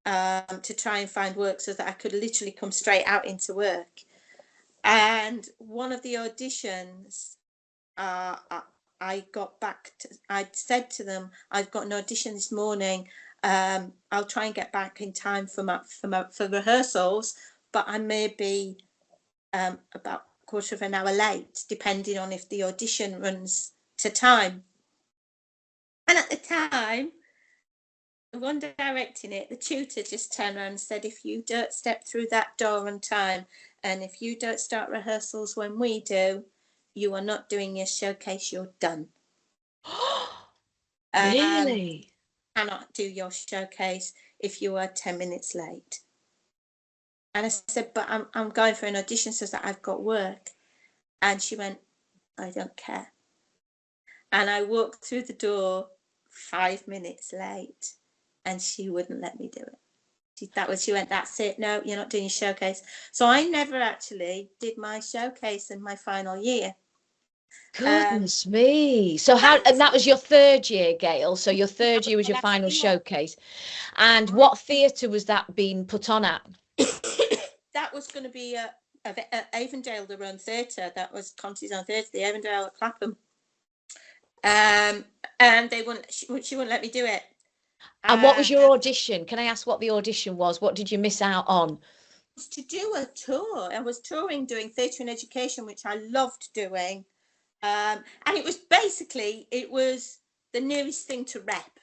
to try and find work so that I could literally come straight out into work. And one of the auditions, I said to them, I've got an audition this morning. I'll try and get back in time for rehearsals, but I may be about a quarter of an hour late, depending on if the audition runs to time. And at the time, the one directing it, the tutor just turned around and said, if you don't step through that door on time, and if you don't start rehearsals when we do, you are not doing your showcase, you're done. Really? Cannot do your showcase if you are 10 minutes late. And I said, but I'm going for an audition so that I've got work. And she went, I don't care. And I walked through the door 5 minutes late, and she wouldn't let me do it. She went, that's it. No, you're not doing your showcase. So I never actually did my showcase in my final year. Goodness me. So and that was your third year, Gail. So your third year was your final showcase. And what theatre was that being put on at? That was going to be Avondale, their own theatre. That was Conti's own theatre, the Avondale at Clapham. And she wouldn't let me do it. And what was your audition? Can I ask what the audition was? What did you miss out on? To do a tour. I was touring, doing theatre and education, which I loved doing. And it was the nearest thing to rep.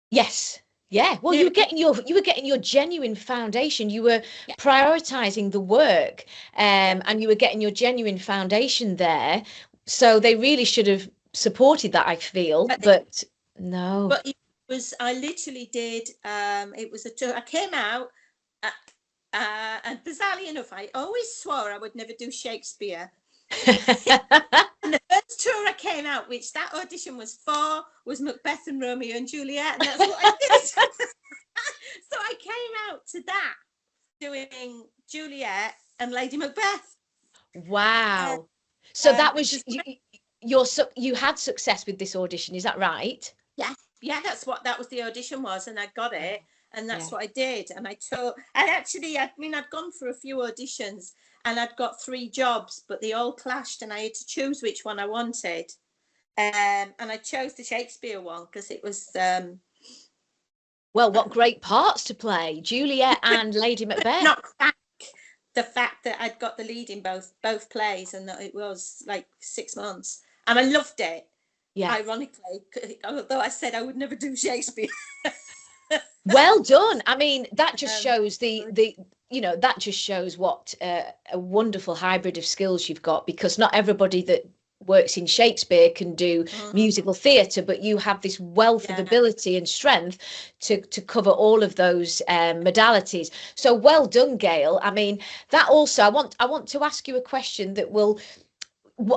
Yes. Yeah. Well, you were getting your genuine foundation. You were prioritizing the work, and you were getting your genuine foundation there. So they really should have supported that, I feel. But no. But I literally did. It was a tour. I came out, and bizarrely enough, I always swore I would never do Shakespeare. And the first tour I came out, which that audition was for, was Macbeth and Romeo and Juliet, and that's what I did. So I came out to that, doing Juliet and Lady Macbeth. Wow. So that was you had success with this audition, is that right? Yeah, that was the audition was, and I got it, and that's what I did. And I'd gone for a few auditions, and I'd got 3 jobs, but they all clashed, and I had to choose which one I wanted. And I chose the Shakespeare one because it was well, what great parts to play, Juliet and Lady Macbeth. Not crack, the fact that I'd got the lead in both plays, and that it was like 6 months, and I loved it. Yeah. Ironically, although I said I would never do Shakespeare. Well done. I mean, that just shows that just shows what a wonderful hybrid of skills you've got, because not everybody that works in Shakespeare can do musical theatre, but you have this wealth of ability and strength to cover all of those modalities. So well done, Gail. I mean, that also, I want to ask you a question that will,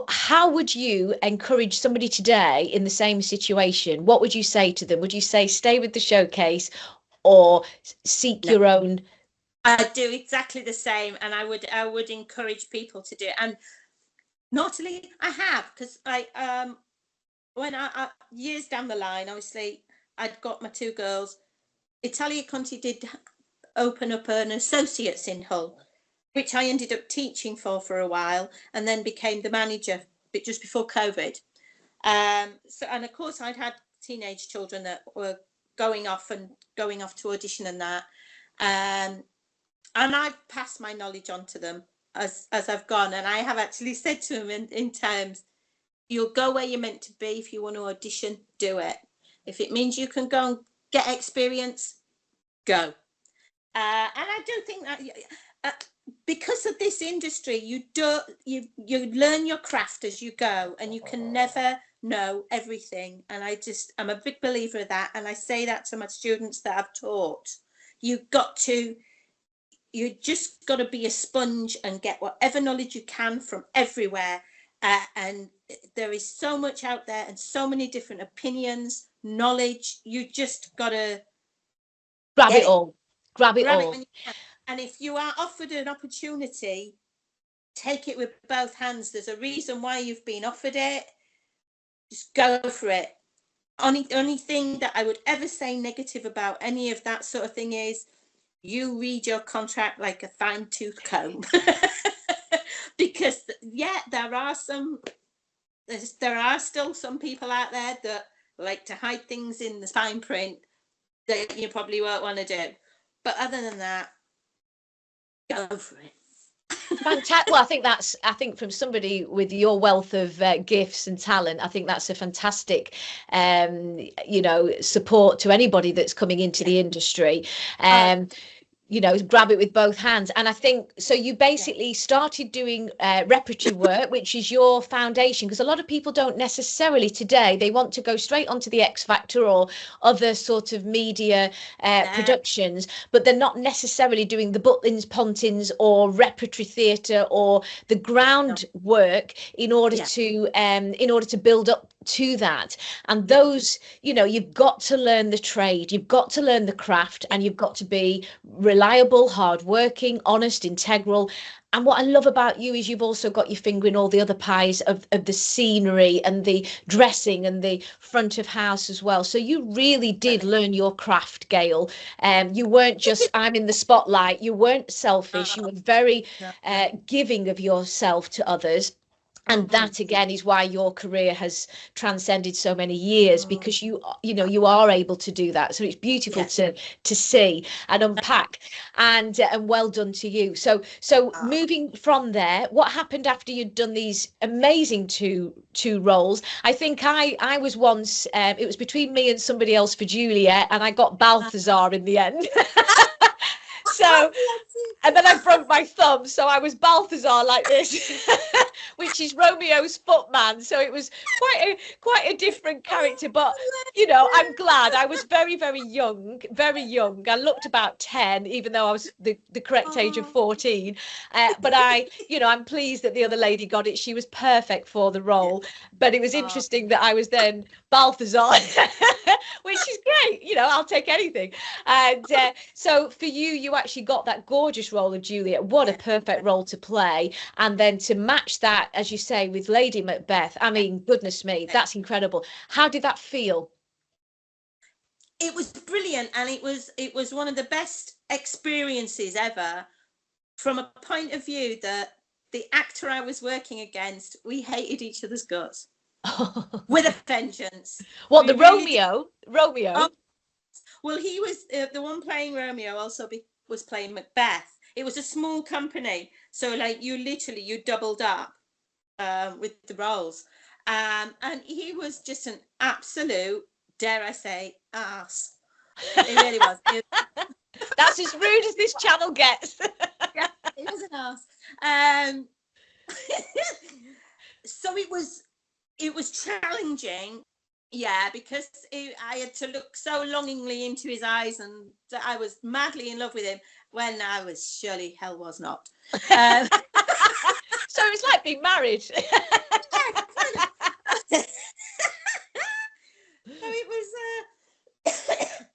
how would you encourage somebody today in the same situation? What would you say to them? Would you say stay with the showcase, or seek your own? I do exactly the same, and I would encourage people to do it. And Natalie, I have, because when I years down the line, obviously I'd got my 2 girls. Italia Conti did open up an associates in Hull, which I ended up teaching for a while, and then became the manager just before COVID. So, and of course, I'd had teenage children that were going off to audition and that, and I've passed my knowledge on to them as I've gone, and I have actually said to them in terms, you'll go where you're meant to be. If you want to audition, do it. If it means you can go and get experience, go. And I do think that because of this industry, you learn your craft as you go, and you can never know everything. And I'm a big believer of that, and I say that to my students that I've taught. You just got to be a sponge and get whatever knowledge you can from everywhere. And there is so much out there, and so many different opinions, knowledge. You just got to Grab it all. Grab it all. when you can. And if you are offered an opportunity, take it with both hands. There's a reason why you've been offered it. Just go for it. Only thing that I would ever say negative about any of that sort of thing is you read your contract like a fine-tooth comb. Because there are still some people out there that like to hide things in the fine print that you probably won't want to do. But other than that, go for it. Fantastic. Well, I think from somebody with your wealth of gifts and talent, I think that's a fantastic, support to anybody that's coming into the industry. Grab it with both hands. And I think, so you basically started doing repertory work, which is your foundation, because a lot of people don't necessarily today, they want to go straight onto the X Factor or other sort of media productions, but they're not necessarily doing the Butlins, Pontins or repertory theatre or the groundwork in order to build up to that. And those, you've got to learn the trade, you've got to learn the craft, and you've got to be reliable, hardworking, honest, integral. And what I love about you is you've also got your finger in all the other pies of the scenery and the dressing and the front of house as well. So you really did learn your craft, Gail. You weren't just, I'm in the spotlight. You weren't selfish. You were very giving of yourself to others. And that again is why your career has transcended so many years, because you are able to do that. So it's beautiful to see and unpack, and well done to you. So moving from there, what happened after you'd done these amazing two roles? I think I was once, it was between me and somebody else for Juliet, and I got Balthazar in the end. So, and then I broke my thumb, so I was Balthazar like this, which is Romeo's footman. So it was quite a different character. But I'm glad. I was very, very young, very young. I looked about 10, even though I was the correct age of 14. But I'm pleased that the other lady got it. She was perfect for the role. But it was interesting that I was then Balthazar, which is great. I'll take anything. And so for you actually got that gorgeous role of Juliet. What a perfect role to play. And then to match that, as you say, with Lady Macbeth. I mean, goodness me, that's incredible. How did that feel? It was brilliant, and it was one of the best experiences ever, from a point of view that the actor I was working against, we hated each other's guts with a vengeance. What, the Romeo? Oh, well, he was the one playing Romeo, also was playing Macbeth, it was a small company, so like you doubled up with the roles, and he was just an absolute, dare I say, ass. He really was. That's as rude as this channel gets. Yeah, he was an ass. So it was challenging, yeah, because I had to look so longingly into his eyes, and I was madly in love with him when I was surely hell was not. So it's like being married. So it was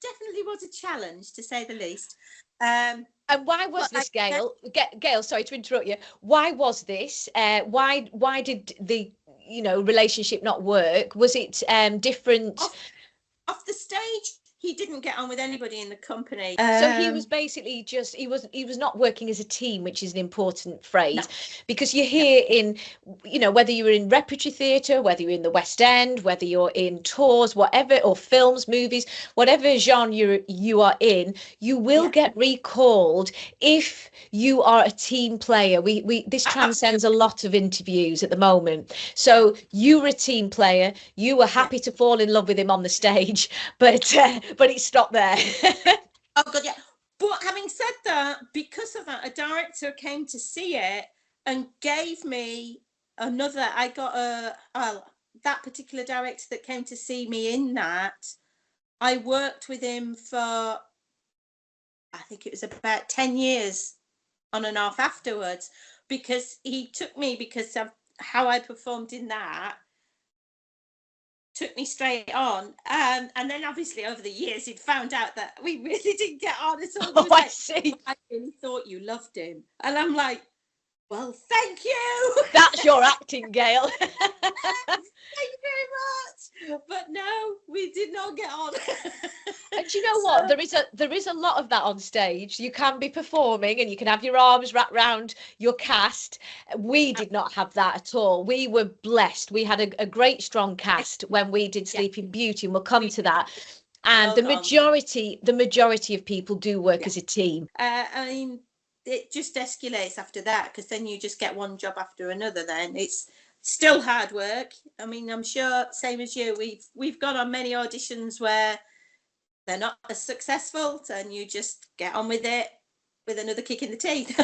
definitely was a challenge, to say the least. And why was this, Gail? Gail, sorry to interrupt you. Why was this? Why did the relationship not work? Was it different? Off the stage, he didn't get on with anybody in the company. So he was basically just he was not working as a team, which is an important phrase. No. Because you hear in whether you're in repertory theatre, whether you're in the West End, whether you're in tours, whatever, or films, movies, whatever genre you are in, you will get recalled if you are a team player. This transcends a lot of interviews at the moment. So you were a team player, you were happy to fall in love with him on the stage, but it stopped there. Oh God, yeah. But having said that, because of that, a director came to see it and gave me another. I got that particular director that came to see me in that. I worked with him for, I think it was about 10 years on and off afterwards, because he took me, because of how I performed in that, took me straight on, and then obviously over the years he'd found out that we really didn't get on at all. Oh, I see. I really thought you loved him, and I'm like, well, thank you. That's your acting, Gail. Thank you very much. But no, we did not get on. And you know what? There is a lot of that on stage. You can be performing and you can have your arms wrapped around your cast. We did not have that at all. We were blessed. We had a great strong cast when we did Sleeping Beauty, and we'll come to that. And the majority of people do work as a team. I mean, it just escalates after that, because then you just get one job after another. Then it's still hard work. I mean, I'm sure, same as you, we've gone on many auditions where they're not as successful, and you just get on with it with another kick in the teeth.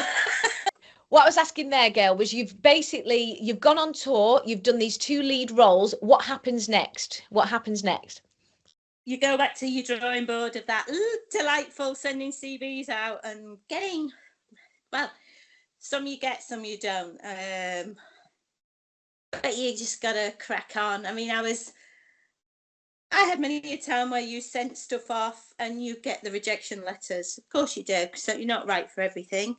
What I was asking there, Gail, was you've gone on tour, you've done these 2 lead roles. What happens next? You go back to your drawing board of that delightful sending CVs out and getting, well, some you get, some you don't. But you just gotta crack on. I mean, I had many a time where you sent stuff off and you get the rejection letters. Of course you do, so you're not right for everything.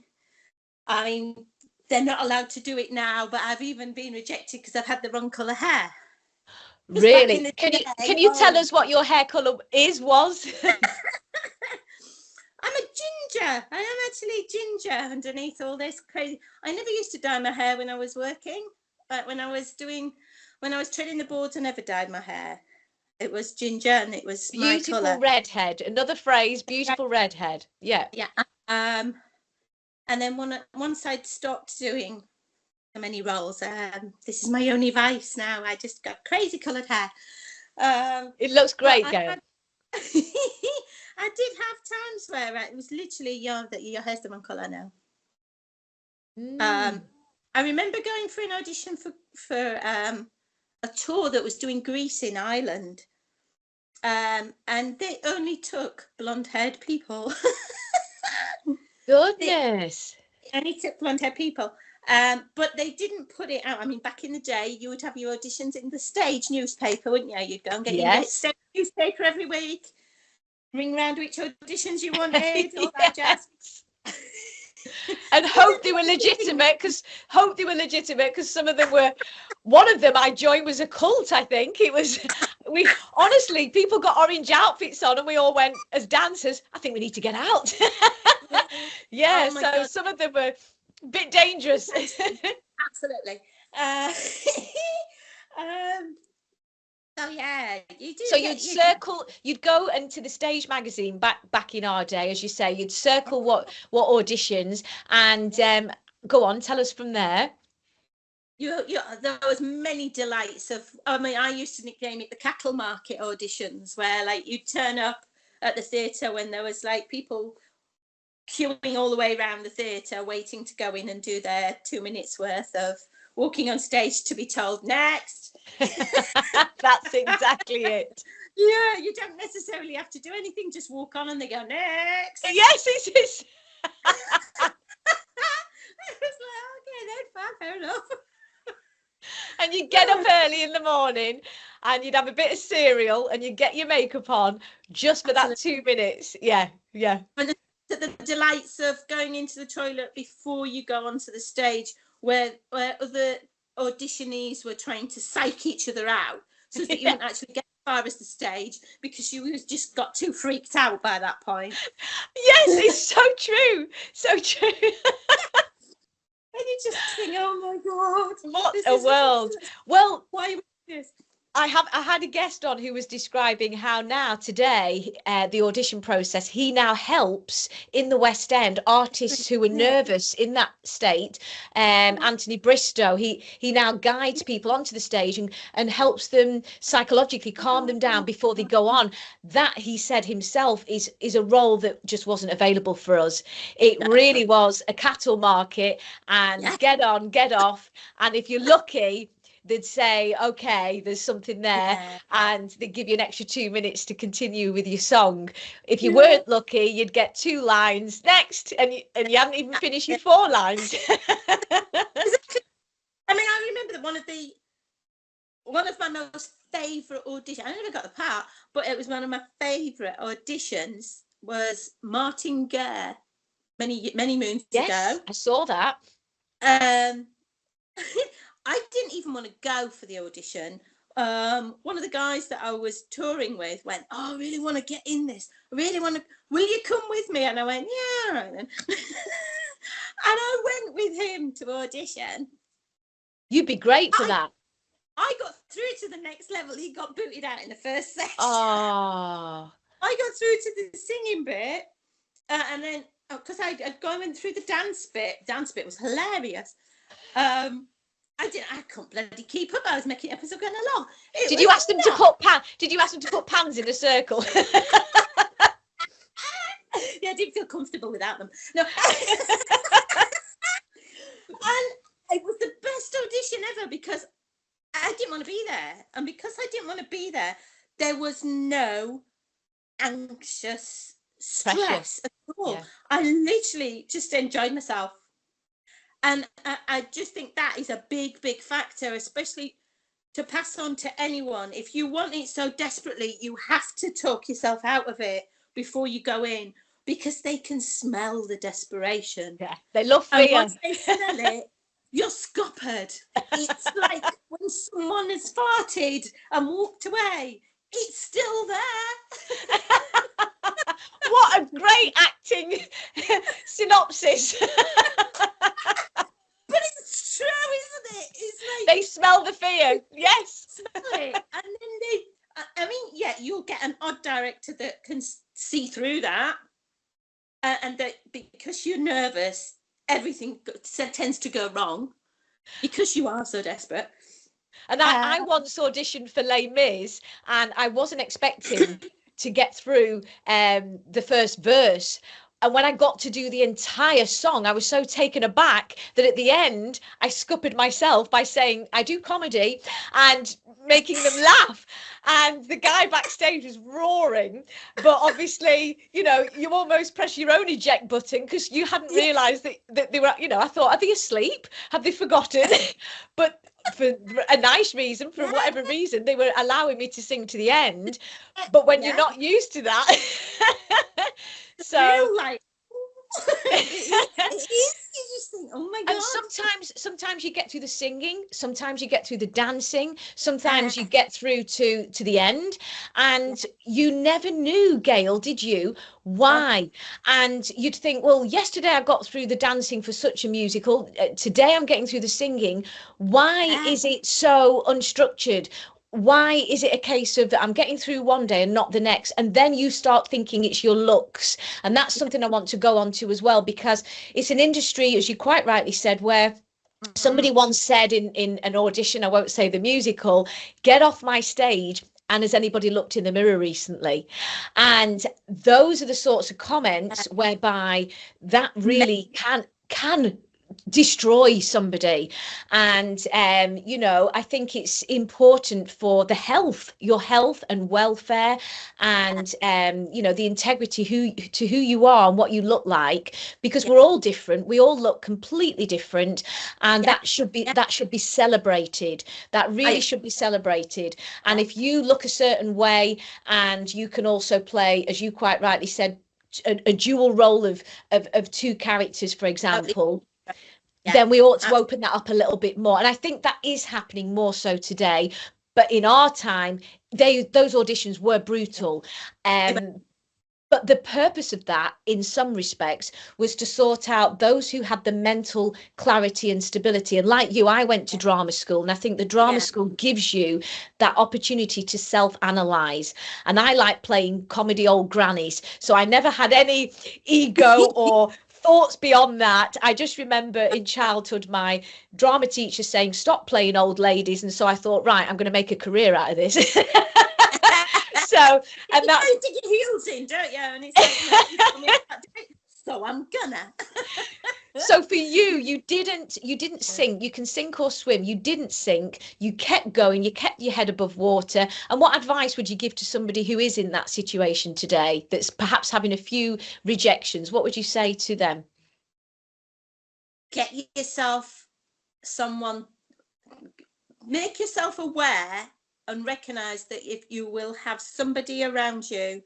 I mean, they're not allowed to do it now, but I've even been rejected because I've had the wrong colour hair. Really? Can you tell us what your hair colour was? I'm a ginger. I am actually ginger underneath all this crazy. I never used to dye my hair when I was working, but when I was treading the boards, I never dyed my hair. It was ginger, and it was my colour. Beautiful redhead. Another phrase, beautiful redhead. Yeah. Yeah. And then once I'd stopped doing so many roles, this is my only vice now. I just got crazy coloured hair. It looks great, Gail. I did have times where it was literally your hair's the wrong colour now. I remember going for an audition for a tour that was doing Greece in Ireland, and they only took blonde-haired people. Goodness. They only took blonde-haired people, but they didn't put it out. I mean, back in the day, you would have your auditions in the stage newspaper, wouldn't you? You'd go and get your stage newspaper every week, ring round which auditions you wanted, all that jazz. And hope they were legitimate, because some of them were. One of them I joined was a cult. I think it was. Honestly, people got orange outfits on, and we all went as dancers. I think we need to get out. Yeah, so God. Some of them were a bit dangerous. Absolutely. Oh yeah, you do So get you'd go into the Stage magazine back in our day, as you say, you'd circle what auditions, and go on, tell us from there. there was many delights of. I mean, I used to nickname it the cattle market auditions, where like you'd turn up at the theatre when there was like people queuing all the way around the theatre, waiting to go in and do their 2 minutes worth of walking on stage to be told next. That's exactly it. Yeah, you don't necessarily have to do anything, just walk on and they go next. Yes, it is. I was like, okay, then fine, fair enough. And you'd get up early in the morning and you'd have a bit of cereal and you'd get your makeup on just for that 2 minutes. Yeah. And the delights of going into the toilet before you go onto the stage, where other auditionees were trying to psych each other out so that you wouldn't actually get as far as the stage because you just got too freaked out by that point. Yes, it's so true. So true. And you just think, oh my God. What a world. Well, why this? I had a guest on who was describing how now today the audition process, he now helps in the West End artists who are nervous in that state. Anthony Bristow, he now guides people onto the stage and helps them psychologically calm them down before they go on. That, he said himself, is a role that just wasn't available for us. It really was a cattle market and get on, get off, and if you're lucky, they'd say, okay, there's something there, and they'd give you an extra 2 minutes to continue with your song. If you weren't lucky, you'd get 2 lines next, and you hadn't even finished your 4 lines. I mean, I remember that one of my most favourite auditions, I never got the part, but it was one of my favourite auditions, was Martin Gare, many moons ago. I saw that. I didn't even want to go for the audition. One of the guys that I was touring with went, oh, I really want to get in this. I really want to, will you come with me? And I went, yeah, all right then. And I went with him to audition. You'd be great for that. I got through to the next level. He got booted out in the first session. Oh. I got through to the singing bit. And then, because I'd gone through the dance bit. Dance bit was hilarious. I couldn't bloody keep up. I was making it up as I was going along. Did you ask them to put pans in a circle? Yeah, I didn't feel comfortable without them. No. And it was the best audition ever because I didn't want to be there. And because I didn't want to be there, there was no anxious stress at all. Yeah. I literally just enjoyed myself. And I just think that is a big, big factor, especially to pass on to anyone. If you want it so desperately, you have to talk yourself out of it before you go in, because they can smell the desperation. Yeah, they love fear. And once they smell it, you're scuppered. It's like when someone has farted and walked away, it's still there. What a great acting synopsis. But it's true, isn't it? It's like they smell the fear. Yes. And then I mean, yeah, you'll get an odd director that can see through that, and that because you're nervous, everything tends to go wrong because you are so desperate. And I once auditioned for Les Mis, and I wasn't expecting to get through the first verse. And when I got to do the entire song, I was so taken aback that at the end, I scuppered myself by saying, I do comedy, and making them laugh. And the guy backstage was roaring. But obviously, you know, you almost press your own eject button because you hadn't realised that they were, you know, I thought, are they asleep? Have they forgotten? But for a nice reason, for whatever reason, they were allowing me to sing to the end. But when you're not used to that, so like it is, you just think, oh my God. And sometimes you get through the singing, sometimes you get through the dancing, sometimes you get through to the end, and you never knew, Gail, did you, why? And you'd think, well, yesterday I got through the dancing for such a musical, today I'm getting through the singing. Why is it so unstructured? why is it a case of that I'm getting through one day and not the next, and then you start thinking it's your looks? And that's something I want to go on to as well, because it's an industry, as you quite rightly said, where somebody once said in an audition, I won't say the musical, get off my stage, and has anybody looked in the mirror recently? And those are the sorts of comments whereby that really can destroy somebody. And you know, I think it's important for the health, your health and welfare, and you know, the integrity who you are and what you look like, because we're all different, we all look completely different, and that should be celebrated. That really should be celebrated. And if you look a certain way, and you can also play, as you quite rightly said, a dual role of two characters, for example, then we ought to open that up a little bit more. And I think that is happening more so today. But in our time, those auditions were brutal. But the purpose of that, in some respects, was to sort out those who had the mental clarity and stability. And like you, I went to drama school, and I think the drama school gives you that opportunity to self-analyze. And I like playing comedy old grannies, so I never had any ego or thoughts beyond that. I just remember in childhood my drama teacher saying, stop playing old ladies. And so I thought, right, I'm going to make a career out of this. So, and that's, you dig your heels in, don't you? And it's like, so I'm gonna. so for you, you didn't sink. You can sink or swim. You didn't sink. You kept going. You kept your head above water. And what advice would you give to somebody who is in that situation today, that's perhaps having a few rejections? What would you say to them? Get yourself someone, make yourself aware and recognize that if you will have somebody around you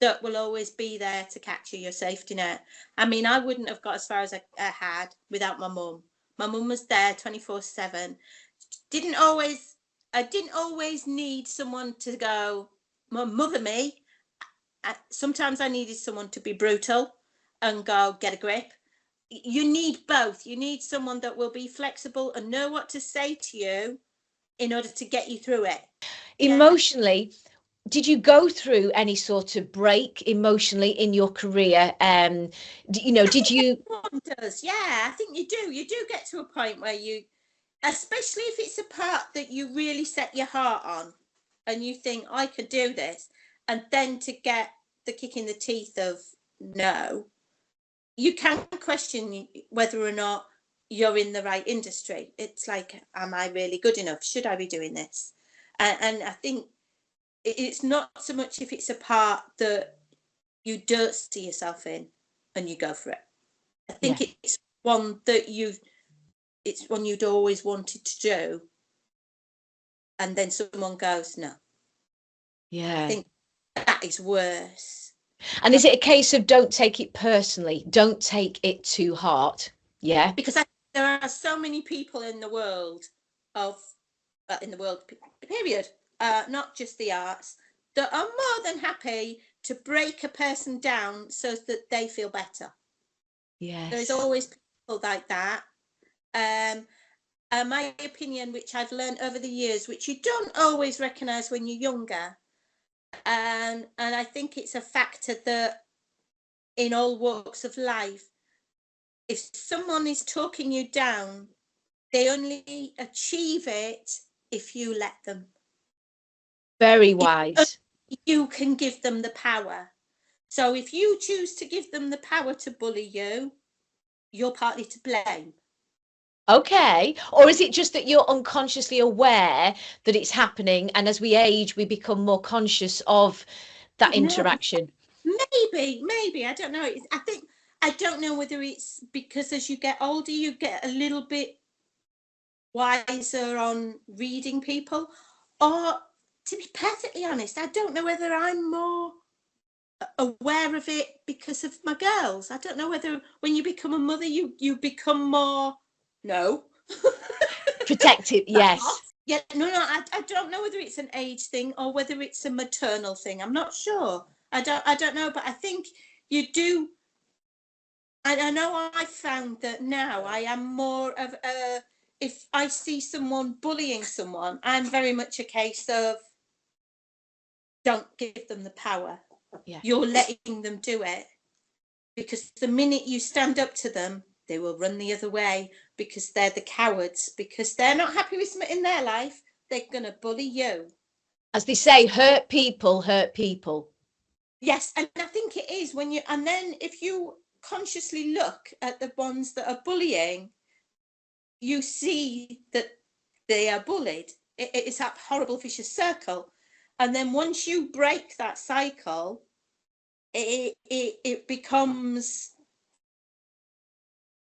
that will always be there to catch you, your safety net. I mean, I wouldn't have got as far as I had without my mum. My mum was there 24/7. I didn't always need someone to go, mother me. Sometimes I needed someone to be brutal and go, get a grip. You need both. You need someone that will be flexible and know what to say to you in order to get you through it. Emotionally, did you go through any sort of break emotionally in your career? You know, did you? Everyone does, yeah. I think you do. You do get to a point where you, especially if it's a part that you really set your heart on and you think, I could do this, and then to get the kick in the teeth of no, you can question whether or not you're in the right industry. It's like, am I really good enough? Should I be doing this? And I think it's not so much if it's a part that you don't see yourself in and you go for it. I think it's one that it's one you'd always wanted to do, and then someone goes, no. Yeah. I think that is worse. And is it a case of don't take it personally? Don't take it to heart? Yeah. Because there are so many people in the world period, not just the arts, that are more than happy to break a person down so that they feel better. Yes. There's always people like that. My opinion, which I've learned over the years, which you don't always recognise when you're younger, and I think it's a factor that in all walks of life, if someone is talking you down, they only achieve it if you let them. Very wise. You can give them the power. So if you choose to give them the power to bully you, you're partly to blame. Okay. Or is it just that you're unconsciously aware that it's happening, and as we age, we become more conscious of that interaction? Maybe. I don't know. I don't know whether it's because as you get older, you get a little bit wiser on reading people, or to be perfectly honest, I don't know whether I'm more aware of it because of my girls. I don't know whether when you become a mother, you become more Protective. Yes. Yeah, no, I don't know whether it's an age thing or whether it's a maternal thing. I'm not sure. I don't know, but I think you do. I know I found that now I am more of a if I see someone bullying someone, I'm very much a case of don't give them the power. Yeah. You're letting them do it, because the minute you stand up to them, they will run the other way, because they're the cowards, because they're not happy with something in their life. They're going to bully you. As they say, hurt people hurt people. Yes, and I think it is when you, and then if you consciously look at the ones that are bullying, you see that they are bullied. It's that horrible vicious circle. And then once you break that cycle, it becomes,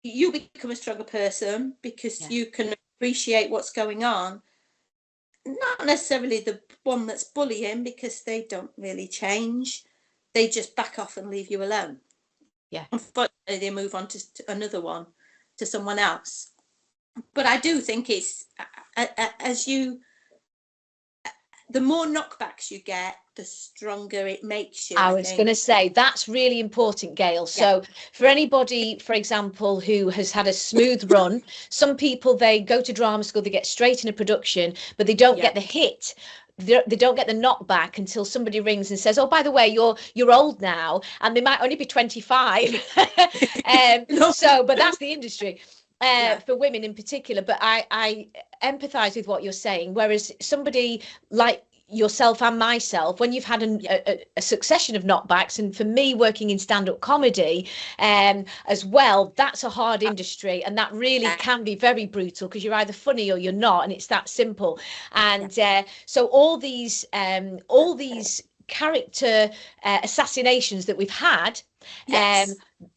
you become a stronger person, because you can appreciate what's going on. Not necessarily the one that's bullying, because they don't really change. They just back off and leave you alone. Yeah. Unfortunately, they move on to another one, to someone else. But I do think it's, the more knockbacks you get, the stronger it makes you. I was going to say that's really important, Gail. So for anybody, for example, who has had a smooth run, some people, they go to drama school, they get straight into production, but they don't get the hit. They don't get the knockback until somebody rings and says, oh, by the way, you're old now, and they might only be 25. So but that's the industry. For women in particular, but I empathize with what you're saying, whereas somebody like yourself and myself, when you've had a succession of knockbacks, and for me working in stand-up comedy as well, that's a hard industry, and that really can be very brutal, because you're either funny or you're not, and it's that simple. And so all these character assassinations that we've had,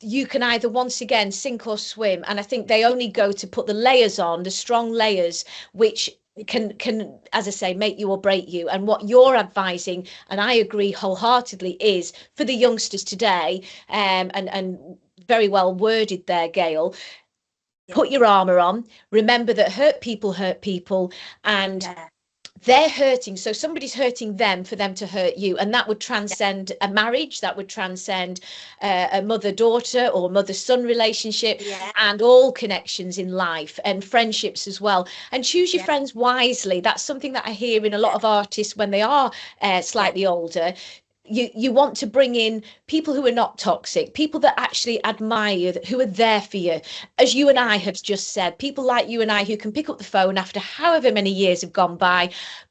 you can either once again sink or swim, and I think they only go to put the layers on, the strong layers, which can, as I say, make you or break you. And what you're advising, and I agree wholeheartedly, is for the youngsters today, and very well worded there, Gail. Put your armour on, remember that hurt people, and they're hurting, so somebody's hurting them for them to hurt you, and that would transcend a marriage, that would transcend a mother-daughter or mother-son relationship, and all connections in life, and friendships as well. And choose your friends wisely. That's something that I hear in a lot of artists when they are slightly older. You want to bring in people who are not toxic, people that actually admire you, who are there for you. As you and I have just said, people like you and I who can pick up the phone after however many years have gone by,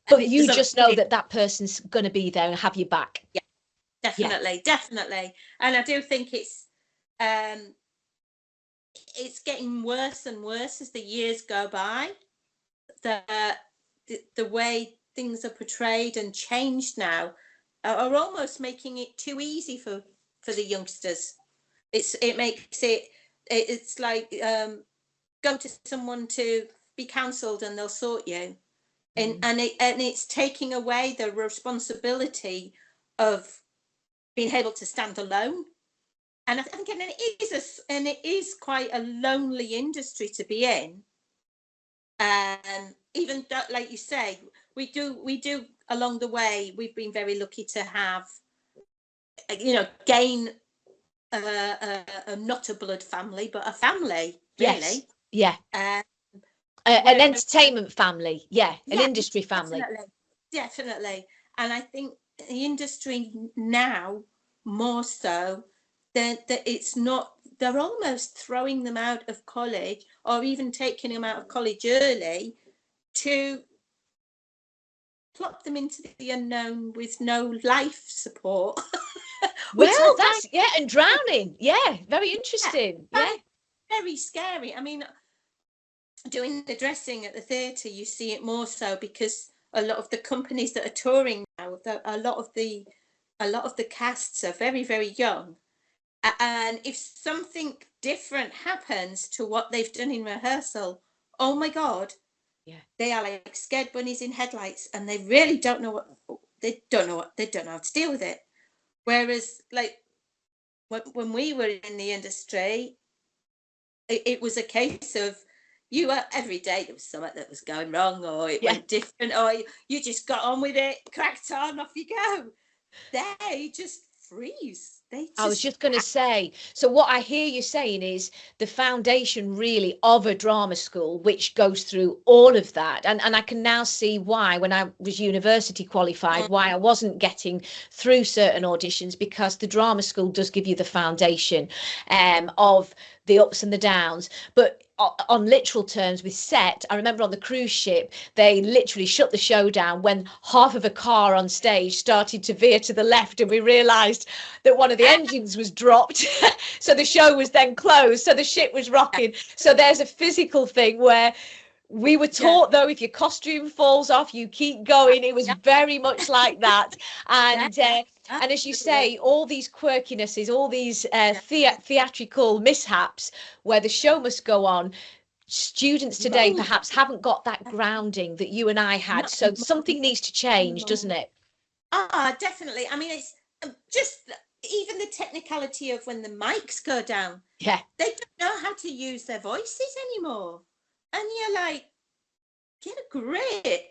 but you just know that that person's going to be there and have your back. Definitely. And I do think it's getting worse and worse as the years go by. The way things are portrayed and changed now are almost making it too easy for the youngsters. It makes it's like go to someone to be counselled and they'll sort you, and it's taking away the responsibility of being able to stand alone. And I think it is quite a lonely industry to be in. Even though, like you say, we do along the way, we've been very lucky to have, gain not a blood family, but a family, really. An entertainment family, an industry family. Definitely. And I think the industry now, more so, that it's not, they're almost throwing them out of college, or even taking them out of college early to plop them into the unknown with no life support. Well, that's and drowning. Very interesting. Very scary. I mean, doing the dressing at the theatre, you see it more so, because a lot of the companies that are touring now, a lot of the casts are very, very young, and if something different happens to what they've done in rehearsal, oh my God, they are like scared bunnies in headlights, and they really don't know how to deal with it. Whereas, like, when we were in the industry, it was a case of every day there was something that was going wrong, or it went different, or you just got on with it, cracked on, off you go. They just freeze. I was just going to say, so what I hear you saying is the foundation really of a drama school, which goes through all of that. And I can now see why, when I was university qualified, why I wasn't getting through certain auditions, because the drama school does give you the foundation of the ups and the downs. But on literal terms with set, I remember on the cruise ship, they literally shut the show down when half of a car on stage started to veer to the left, and we realized that one of the engines was dropped. So the show was then closed, so the ship was rocking. So there's a physical thing where we were taught, though, if your costume falls off, you keep going. It was very much like that. And and as you say, all these quirkinesses, all these theatrical mishaps where the show must go on, students today perhaps haven't got that grounding that you and I had. So something needs to change, doesn't it? Definitely. I mean, it's just even the technicality of when the mics go down. Yeah. They don't know how to use their voices anymore. And you're like, get a grip.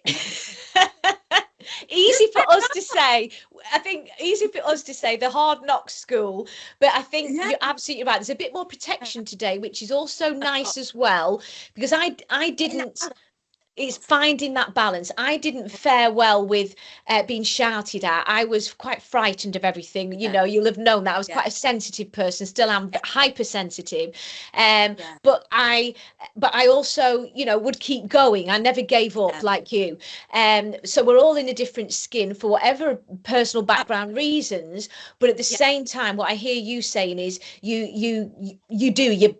Easy for us to say. I think easy for us to say the hard knock school, but I think you're absolutely right. There's a bit more protection today, which is also nice as well, because I didn't. It's finding that balance. I didn't fare well with being shouted at. I was quite frightened of everything. You know, you'll have known that I was quite a sensitive person, still am hypersensitive. But I also, you know, would keep going. I never gave up like you. So we're all in a different skin for whatever personal background reasons. But at the same time, what I hear you saying is you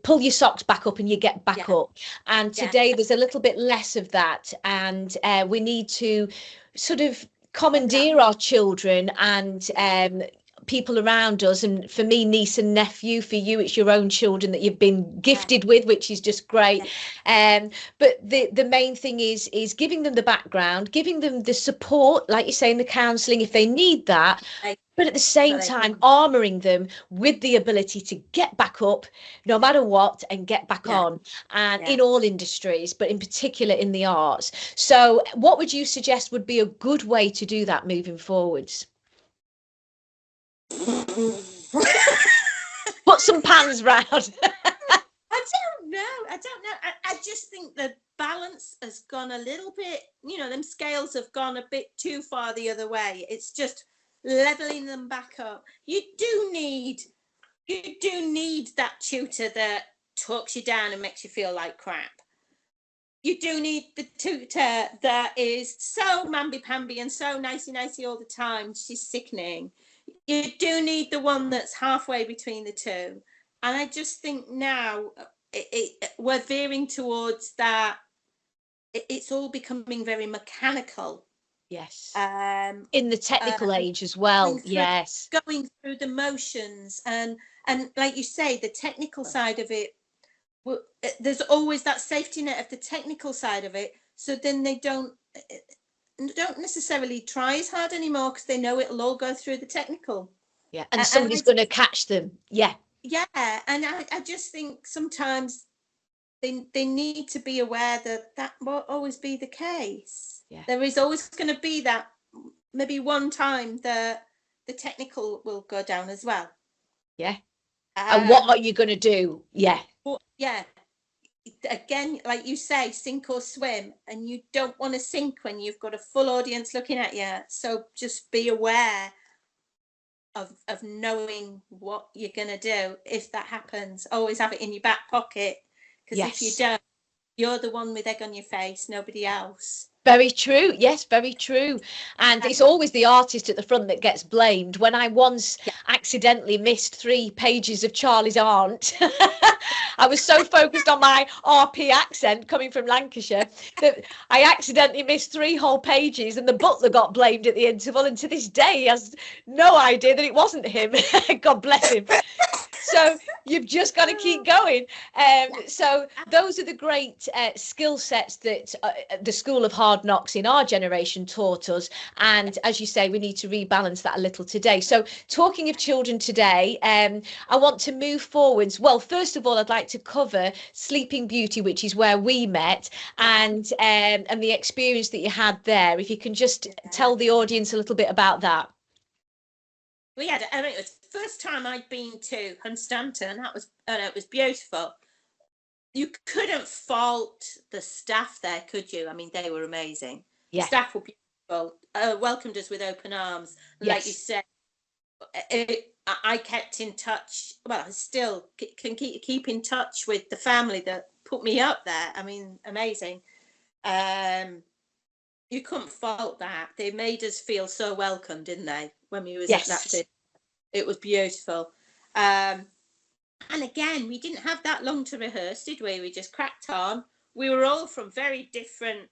pull your socks back up and you get back up. And today there's a little bit less of that. And we need to sort of commandeer our children and people around us. And for me, niece and nephew. For you, it's your own children that you've been gifted with, which is just great. But the main thing is giving them the background, giving them the support, like you say, in the counselling if they need that. But at the same time, armouring them with the ability to get back up no matter what and get back on, and in all industries, but in particular in the arts. So what would you suggest would be a good way to do that moving forwards? Put some pans round. I don't know. I just think the balance has gone a little bit, you know, them scales have gone a bit too far the other way. It's just leveling them back up. You do need that tutor that talks you down and makes you feel like crap. You do need the tutor that is so mamby-pamby and so nicey-nicey all the time. She's sickening. You do need the one that's halfway between the two. And I just think now we're veering towards that. It's all becoming very mechanical. Yes. In the technical age as well. Going through the motions and like you say, the technical side of it. There's always that safety net of the technical side of it. So then they don't necessarily try as hard anymore because they know it'll all go through the technical. Yeah, and somebody's going to catch them. Yeah. Yeah, and I just think sometimes they need to be aware that won't always be the case. Yeah. There is always going to be that maybe one time the technical will go down as well. Yeah. And what are you going to do? Yeah. Yeah. Again, like you say, sink or swim, and you don't want to sink when you've got a full audience looking at you. So just be aware of knowing what you're going to do if that happens. Always have it in your back pocket, because if you don't, you're the one with egg on your face, nobody else. Very true. Yes, very true. And it's always the artist at the front that gets blamed. When I once accidentally missed 3 pages of Charlie's Aunt, I was so focused on my RP accent coming from Lancashire that I accidentally missed 3 whole pages, and the butler got blamed at the interval. And to this day, he has no idea that it wasn't him. God bless him. So you've just got to keep going. So those are the great skill sets that the School of Hard Knocks in our generation taught us. And as you say, we need to rebalance that a little today. So talking of children today, I want to move forwards. Well, first of all, I'd like to cover Sleeping Beauty, which is where we met, and the experience that you had there. If you can just tell the audience a little bit about that. We had, I mean, it was first time I'd been to Hunstanton. It was beautiful. You couldn't fault the staff there, could you? I mean, they were amazing. The Yeah. staff were beautiful, welcomed us with open arms. Like you Yes. said, I kept in touch. Well, I still can keep in touch with the family that put me up there. I mean, amazing. You couldn't fault that. They made us feel so welcome, didn't they? When we was at that Yes. theatre. It was beautiful. And again, we didn't have that long to rehearse, did we? We just cracked on. We were all from very different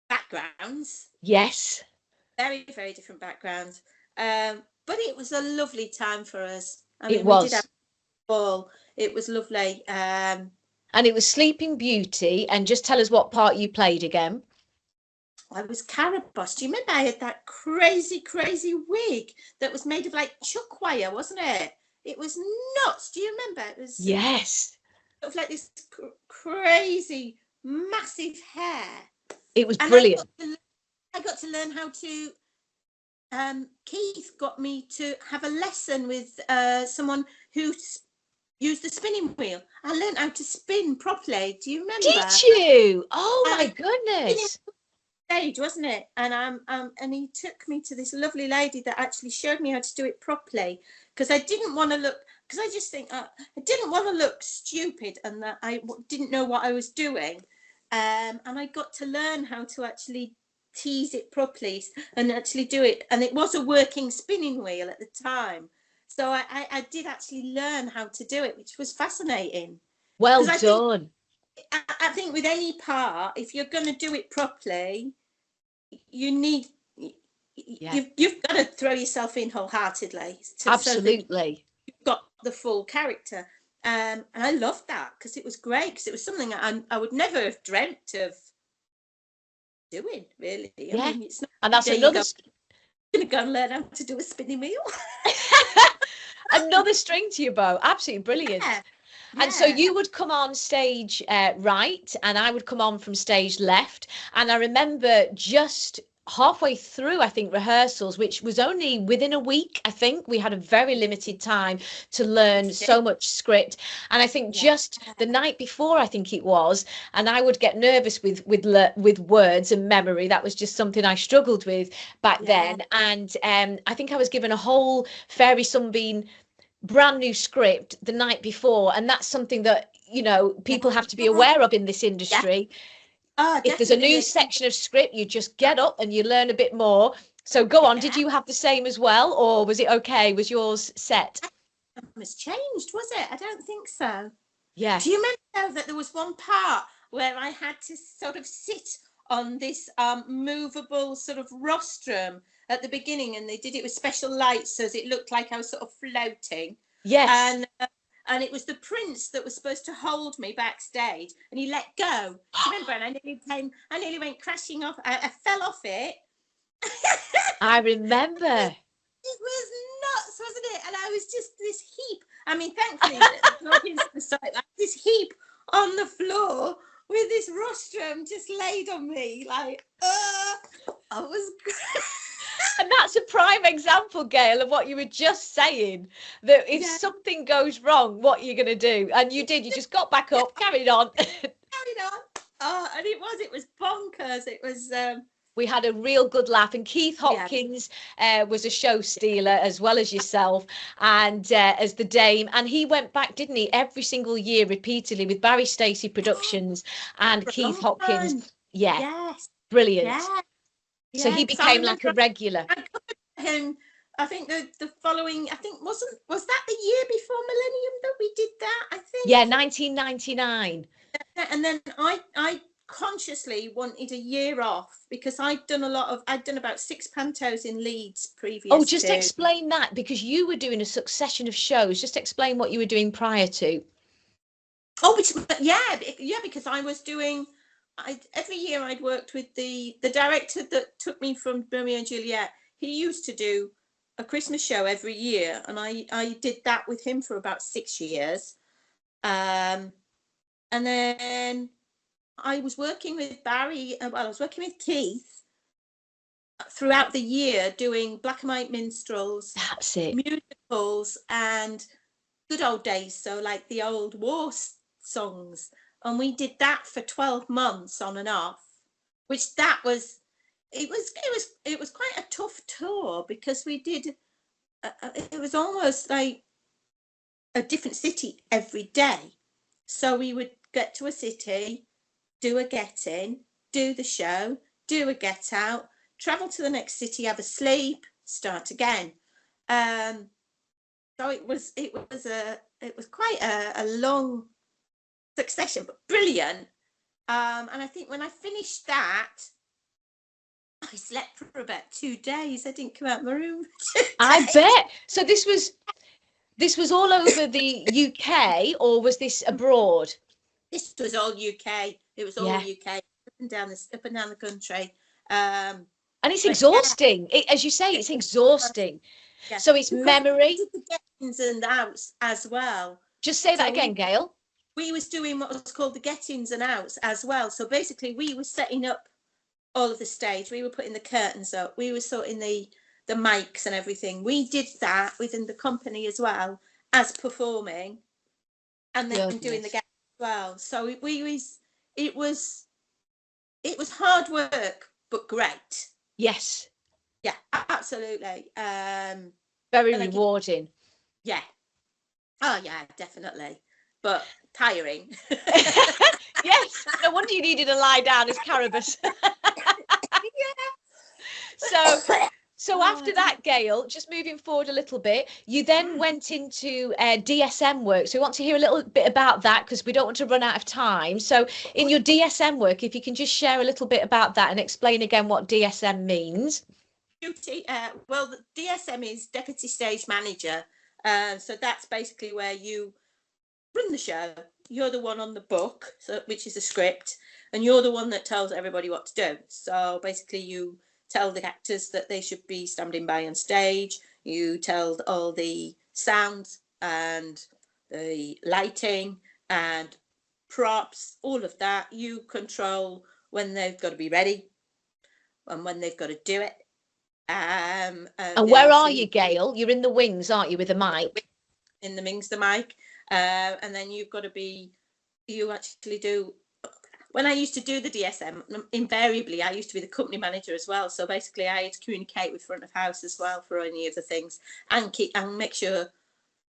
backgrounds. Yes. Very, very different backgrounds. But it was a lovely time for us. I It mean, we did have was. a ball. It was lovely. And it was Sleeping Beauty. And just tell us what part you played again. I was Caraboss. Do you remember I had that crazy, crazy wig that was made of like chuck wire, wasn't it? It was nuts. Do you remember? It was Yes. sort of like this crazy, massive hair. It was And brilliant. I got to learn how to. Keith got me to have a lesson with someone who used the spinning wheel. I learned how to spin properly. Do you remember? Did you? Oh my goodness. Stage, wasn't it? And he took me to this lovely lady that actually showed me how to do it properly, because I didn't want to look, because I just think I didn't want to look stupid and that I didn't know what I was doing, and I got to learn how to actually tease it properly and actually do it, and it was a working spinning wheel at the time, so I did actually learn how to do it, which was fascinating. Well 'Cause done. I think with any part, if you're going to do it properly, you need you've got to throw yourself in wholeheartedly so that Absolutely. you've got the full character. And I loved that because it was great, because it was something I would never have dreamt of doing, really. I Yeah. mean, it's not And that's there you another go, I'm gonna go and learn how to do a spinning wheel. another string to your bow. Absolutely brilliant. Yeah. And so Yeah. you would come on stage right, and I would come on from stage left. And I remember just halfway through, I think, rehearsals, which was only within a week, I think, we had a very limited time to learn so much script. And I think just the night before, I think it was, and I would get nervous with words and memory. That was just something I struggled with back then. And I think I was given a whole Fairy Sunbeam brand new script the night before, and that's something that, you know, people have to be aware of in this industry. If there's a new section of script, you just get up and you learn a bit more. So go on. Did you have the same as well, or was it okay? Was yours set? It was changed, was it? I don't think so. Yeah. Do you remember that there was one part where I had to sort of sit on this movable sort of rostrum at the beginning, and they did it with special lights so it looked like I was sort of floating. Yes. And it was the prince that was supposed to hold me backstage, and he let go. Do you remember? And I nearly went crashing off. I fell off it. I remember. It was nuts, wasn't it? And I was just this heap. I mean, thankfully, the audience was like this heap on the floor with this rostrum just laid on me. Like, I was. And that's a prime example, Gail, of what you were just saying, that if something goes wrong, what you're going to do. And you did. You just got back up, carried on. Carried on. Oh, and it was bonkers. It was. We had a real good laugh, and Keith Hopkins was a show stealer as well as yourself, and as the Dame, and he went back, didn't he, every single year repeatedly with Barry Stacey Productions and Keith Hopkins. Yes. Brilliant. Yeah. So he became like a regular. I covered him. I think the following, I think was that the year before Millennium that we did that? I think. Yeah, 1999. And then I consciously wanted a year off because I'd done about 6 pantos in Leeds previous. Oh, just explain that, because you were doing a succession of shows. Just explain what you were doing prior to. Oh, because I was doing. Every year I'd worked with the director that took me from Romeo and Juliet. He used to do a Christmas show every year, and I did that with him for about 6 years. And then I was working with Barry. I was working with Keith throughout the year doing black and white minstrels, That's it. musicals, and good old days. So like the old war songs. And we did that for 12 months on and off, which it was quite a tough tour, because we did, it was almost like a different city every day. So we would get to a city, do a get in, do the show, do a get out, travel to the next city, have a sleep, start again. So it was quite a long succession, but brilliant. And I think when I finished that, I slept for about 2 days. I didn't come out of my room. I bet. So this was all over the UK, or was this abroad? This was all UK. It was all UK, up and down the country. And it's exhausting. As you say, it's exhausting. Yeah. So it's memory. We did the get-ins and outs as well. Just say that again, Gail. We was doing what was called the get-ins and outs as well. So basically, we were setting up all of the stage. We were putting the curtains up. We were sorting the mics and everything. We did that within the company as well as performing, and then doing the get as well. So it was hard work, but great. Yes. Yeah, absolutely. Very rewarding. Yeah. Oh yeah, definitely. But tiring. Yes. No wonder you needed to lie down as Carabas. Yeah. So after that, Gail, just moving forward a little bit, you then went into DSM work. So we want to hear a little bit about that, because we don't want to run out of time. So in your DSM work, if you can just share a little bit about that and explain again what DSM means. Well, the DSM is Deputy Stage Manager. So that's basically where you run the show. You're the one on the book, which is a script, and you're the one that tells everybody what to do. So basically you tell the actors that they should be standing by on stage. You tell all the sounds and the lighting and props, all of that. You control when they've got to be ready and when they've got to do it. And where are you, Gail? You're in the wings, aren't you, with the mic? In the wings, the mic. And then you actually do. When I used to do the DSM, invariably I used to be the company manager as well. So basically I had to communicate with front of house as well for any of the things, and make sure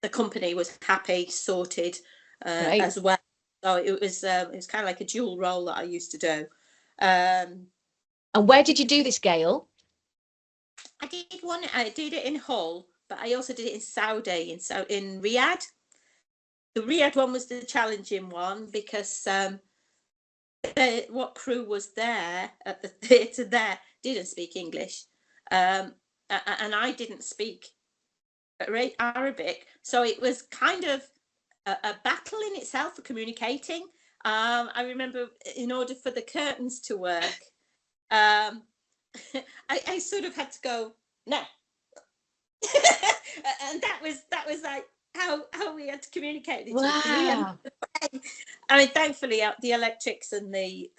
the company was happy, sorted as well. So it was kind of like a dual role that I used to do. And where did you do this, Gail? I did it in Hull, but I also did it in Saudi, in Riyadh. The Riyadh one was the challenging one, because what crew was there at the theatre there didn't speak English, and I didn't speak Arabic, so it was kind of a battle in itself for communicating. I remember, in order for the curtains to work, I sort of had to go no, and that was like how we had to communicate with each other. Wow. I mean, thankfully, the electrics and the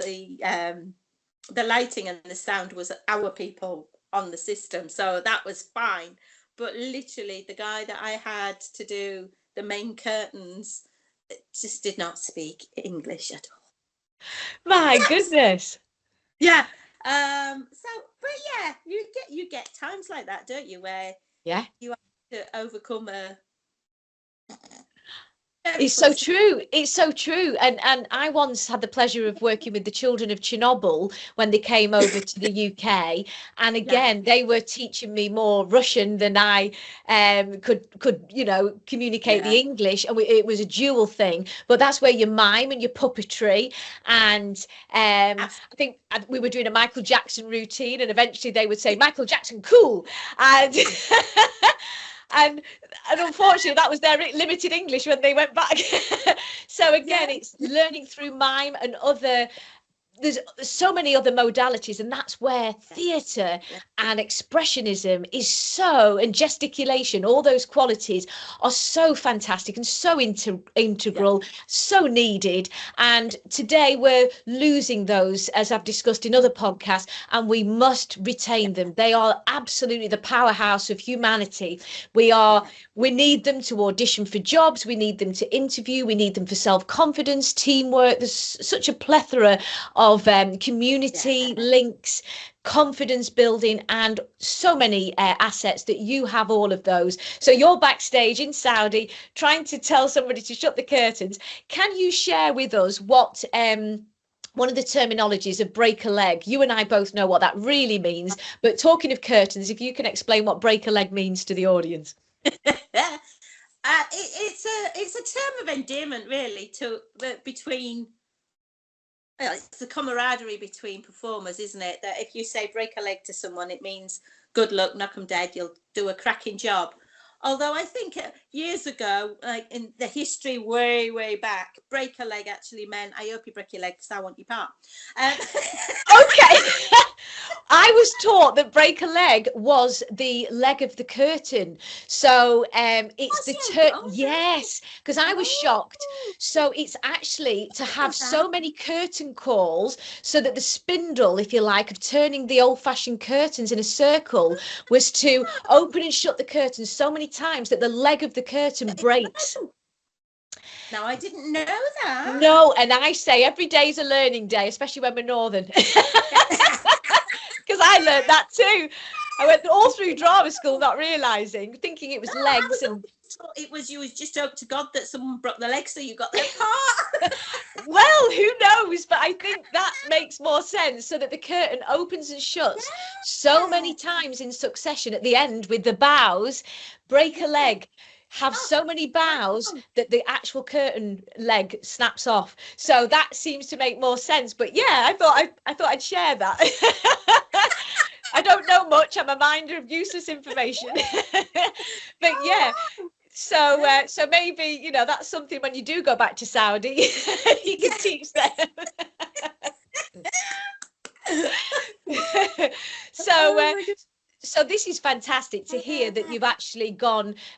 lighting and the sound was our people on the system, so that was fine. But literally, the guy that I had to do the main curtains just did not speak English at all. My goodness. Yeah. But yeah, you get times like that, don't you, where you have to overcome a. It's so true. It's so true. And I once had the pleasure of working with the children of Chernobyl when they came over to the UK. And again, they were teaching me more Russian than I could communicate the English. And it was a dual thing. But that's where your mime and your puppetry. And I think we were doing a Michael Jackson routine, and eventually they would say, Michael Jackson, cool. And and unfortunately that was their limited English when they went back. So again, it's learning through mime and other there's so many other modalities, and that's where theatre and expressionism is so, and gesticulation, all those qualities are so fantastic and so integral, so needed. And today we're losing those, as I've discussed in other podcasts, and we must retain them. They are absolutely the powerhouse of humanity. We need them to audition for jobs, we need them to interview, we need them for self-confidence, teamwork. There's such a plethora of community links, confidence building, and so many assets that you have all of those. So you're backstage in Saudi trying to tell somebody to shut the curtains. Can you share with us what one of the terminologies of break a leg? You and I both know what that really means, but talking of curtains, if you can explain what break a leg means to the audience. It's a term of endearment, really, between. It's the camaraderie between performers, isn't it? That if you say break a leg to someone, it means good luck, knock 'em dead, you'll do a cracking job. Although I think years ago, like in the history way back, break a leg actually meant I hope you break your leg because I want your part. Okay. I was taught that break a leg was the leg of the curtain. So it's yes, because I was shocked. So it's actually to have so many curtain calls so that the spindle, if you like, of turning the old-fashioned curtains in a circle was to open and shut the curtains so many times that the leg of the curtain breaks. Now, I didn't know that. No, and I say every day's a learning day, especially when we're northern. Because I learned that too. I went all through drama school not realising, thinking it was legs. And it was, you was just hope to God that someone broke their leg so you got their part. Well, who knows? But I think that makes more sense, so that the curtain opens and shuts so many times in succession at the end with the bows. Break a leg. Have so many bows that the actual curtain leg snaps off. So that seems to make more sense. But yeah, I thought I'd share that. I don't know much. I'm a minder of useless information. But yeah. So maybe, you know, that's something when you do go back to Saudi, you can teach them. So this is fantastic to hear that you've actually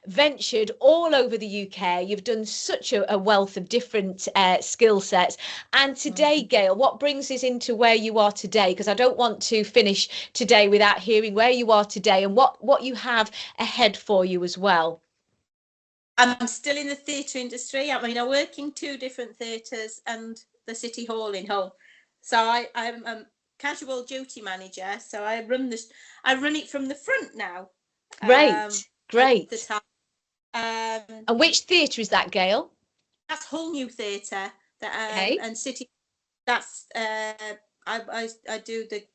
ventured all over the UK. You've done such a wealth of different skill sets. And today, Gail, what brings us into where you are today? Because I don't want to finish today without hearing where you are today and what you have ahead for you as well. I'm still in the theatre industry. I mean, I work in 2 different theatres and the City Hall in Hull. So I'm a casual duty manager. So I run it from the front now. Great. And which theatre is that, Gail? That's Hull New Theatre. And City. That's I do the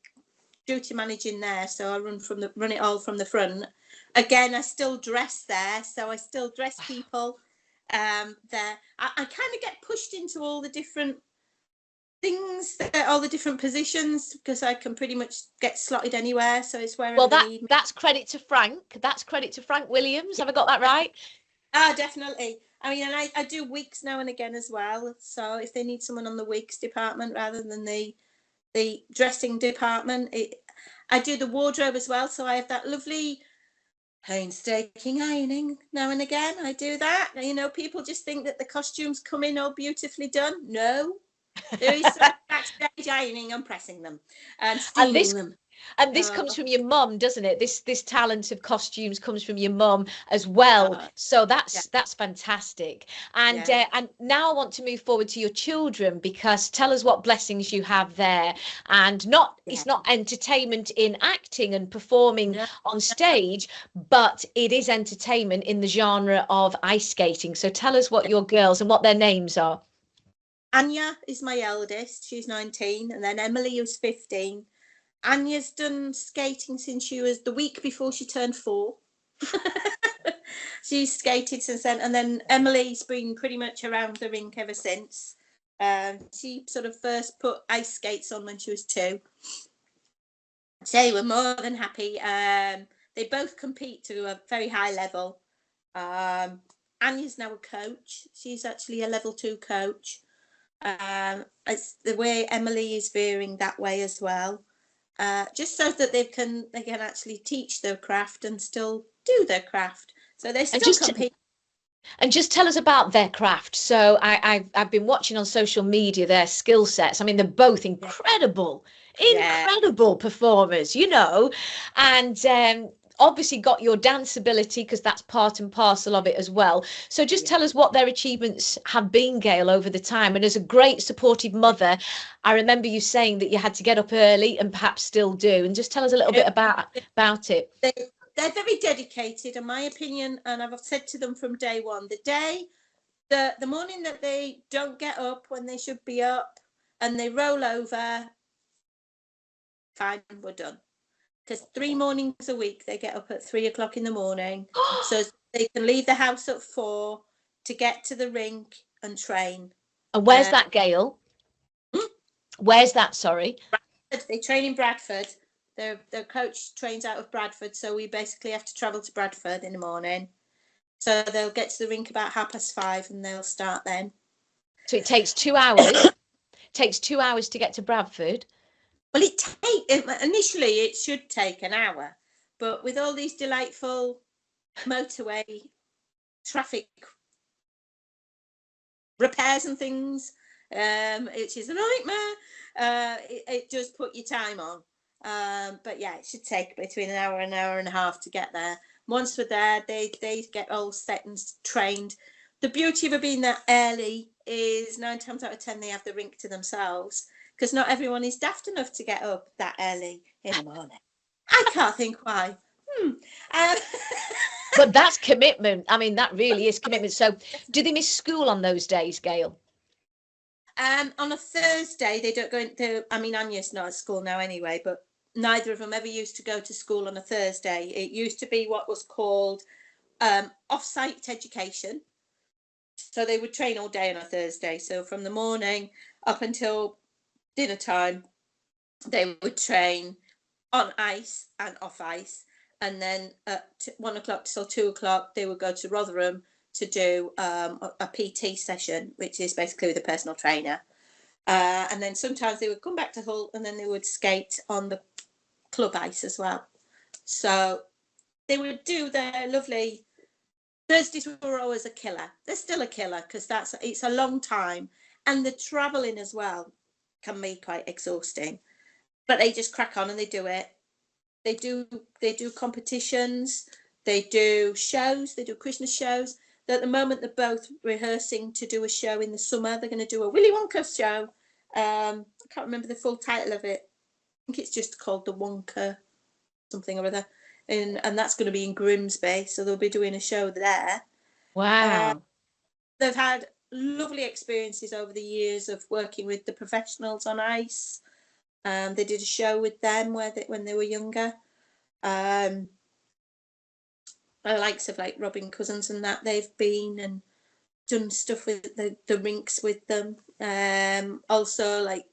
duty managing there. So I run it all from the front. Again, I still dress there, so I still dress people there. I kind of get pushed into all the different things, all the different positions, because I can pretty much get slotted anywhere. So it's wherever they need me. That's credit to Frank. That's credit to Frank Williams. Have I got that right? Definitely. I mean, and I do wigs now and again as well. So if they need someone on the wigs department rather than the dressing department, I do the wardrobe as well. So I have that lovely painstaking ironing now and again. I do that. You know, people just think that the costumes come in all beautifully done. No, there is backstage ironing and pressing them and steaming them. And this comes from your mum, doesn't it? This talent of costumes comes from your mum as well. So that's fantastic. And and now I want to move forward to your children, because tell us what blessings you have there. And it's not entertainment in acting and performing on stage, but it is entertainment in the genre of ice skating. So tell us what your girls and what their names are. Anya is my eldest. She's 19, and then Emily, who's 15. Anya's done skating since she was the week before she turned 4. She's skated since then. And then Emily's been pretty much around the rink ever since. She sort of first put ice skates on when she was 2. They were more than happy. They both compete to a very high level. Anya's now a coach. She's actually a level 2 coach. It's the way Emily is veering that way as well, just so that they can actually teach their craft and still do their craft. So they still compete. And just tell us about their craft. So I've been watching on social media their skill sets. I mean, they're both incredible, incredible performers, you know, and obviously got your dance ability because that's part and parcel of it as well. So just tell us what their achievements have been, Gail, over the time. And as a great supportive mother, I remember you saying that you had to get up early and perhaps still do. And just tell us a little bit about it. They're very dedicated, in my opinion, and I've said to them from day one, the morning that they don't get up when they should be up and they roll over, fine, we're done. Because 3 mornings a week they get up at 3 o'clock in the morning, so they can leave the house at 4 to get to the rink and train. And where's that, Gail? Where's that? Sorry. They train in Bradford. Their coach trains out of Bradford, so we basically have to travel to Bradford in the morning. So they'll get to the rink about 5:30 and they'll start then. So it takes 2 hours. Takes 2 hours to get to Bradford. Well, initially it should take an hour, but with all these delightful motorway traffic repairs and things, which is a nightmare, it does put your time on. But yeah, it should take between an hour and a half to get there. Once we're there, they get all set and trained. The beauty of being that early is 9 times out of 10 they have the rink to themselves, because not everyone is daft enough to get up that early in the morning. I can't think why. But that's commitment. I mean, that really is commitment. So do they miss school on those days, Gail? On a Thursday, they don't go into, I mean, Anya's not at school now anyway, but neither of them ever used to go to school on a Thursday. It used to be what was called off-site education. So they would train all day on a Thursday. So from the morning up until dinner time, they would train on ice and off ice. And then at 1 o'clock till 2 o'clock, they would go to Rotherham to do a PT session, which is basically with a personal trainer. And then sometimes they would come back to Hull and then they would skate on the club ice as well. So they would do their lovely Thursdays were always a killer. They're still a killer because it's a long time, and the travelling as well can be quite exhausting. But they just crack on and they do it. They do competitions. They do shows. They do Christmas shows. At the moment, they're both rehearsing to do a show in the summer. They're going to do a Willy Wonka show. I can't remember the full title of it. I think it's just called the Wonka something or other. And that's going to be in Grimsby, so they'll be doing a show there. Wow. They've had lovely experiences over the years of working with the professionals on ice. They did a show with them when they were younger. The likes of like Robin Cousins and that, they've been and done stuff with the rinks with them. Also like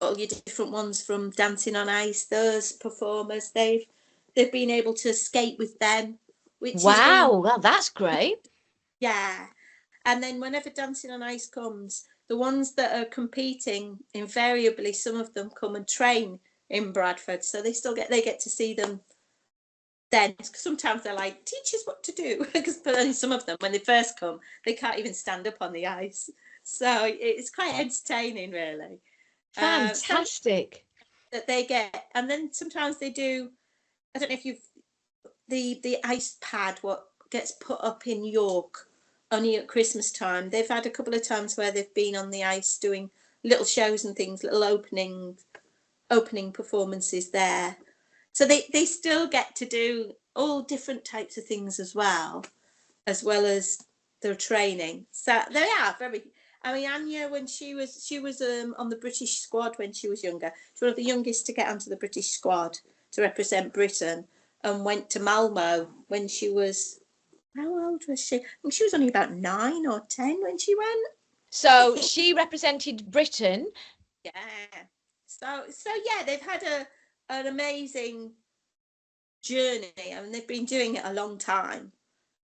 all your different ones from Dancing on Ice, those performers, they've been able to skate with them, which wow, well, that's great. Yeah. And then whenever Dancing on Ice comes, the ones that are competing, invariably some of them come and train in Bradford, so they get to see them then. Sometimes they're like, teach us what to do, because some of them when they first come they can't even stand up on the ice, so it's quite entertaining really. Fantastic. That they get. And then sometimes they do, I don't know if you've the ice pad what gets put up in York only at Christmas time. They've had a couple of times where they've been on the ice doing little shows and things, little opening performances there. So they still get to do all different types of things as well as their training. So they are very. I mean, Anya, when she was on the British squad when she was younger, she was one of the youngest to get onto the British squad to represent Britain, and went to Malmo when she was, how old was she? I think she was only about 9 or 10 when she went. So she represented Britain. Yeah. So yeah, they've had an amazing journey. I mean, they've been doing it a long time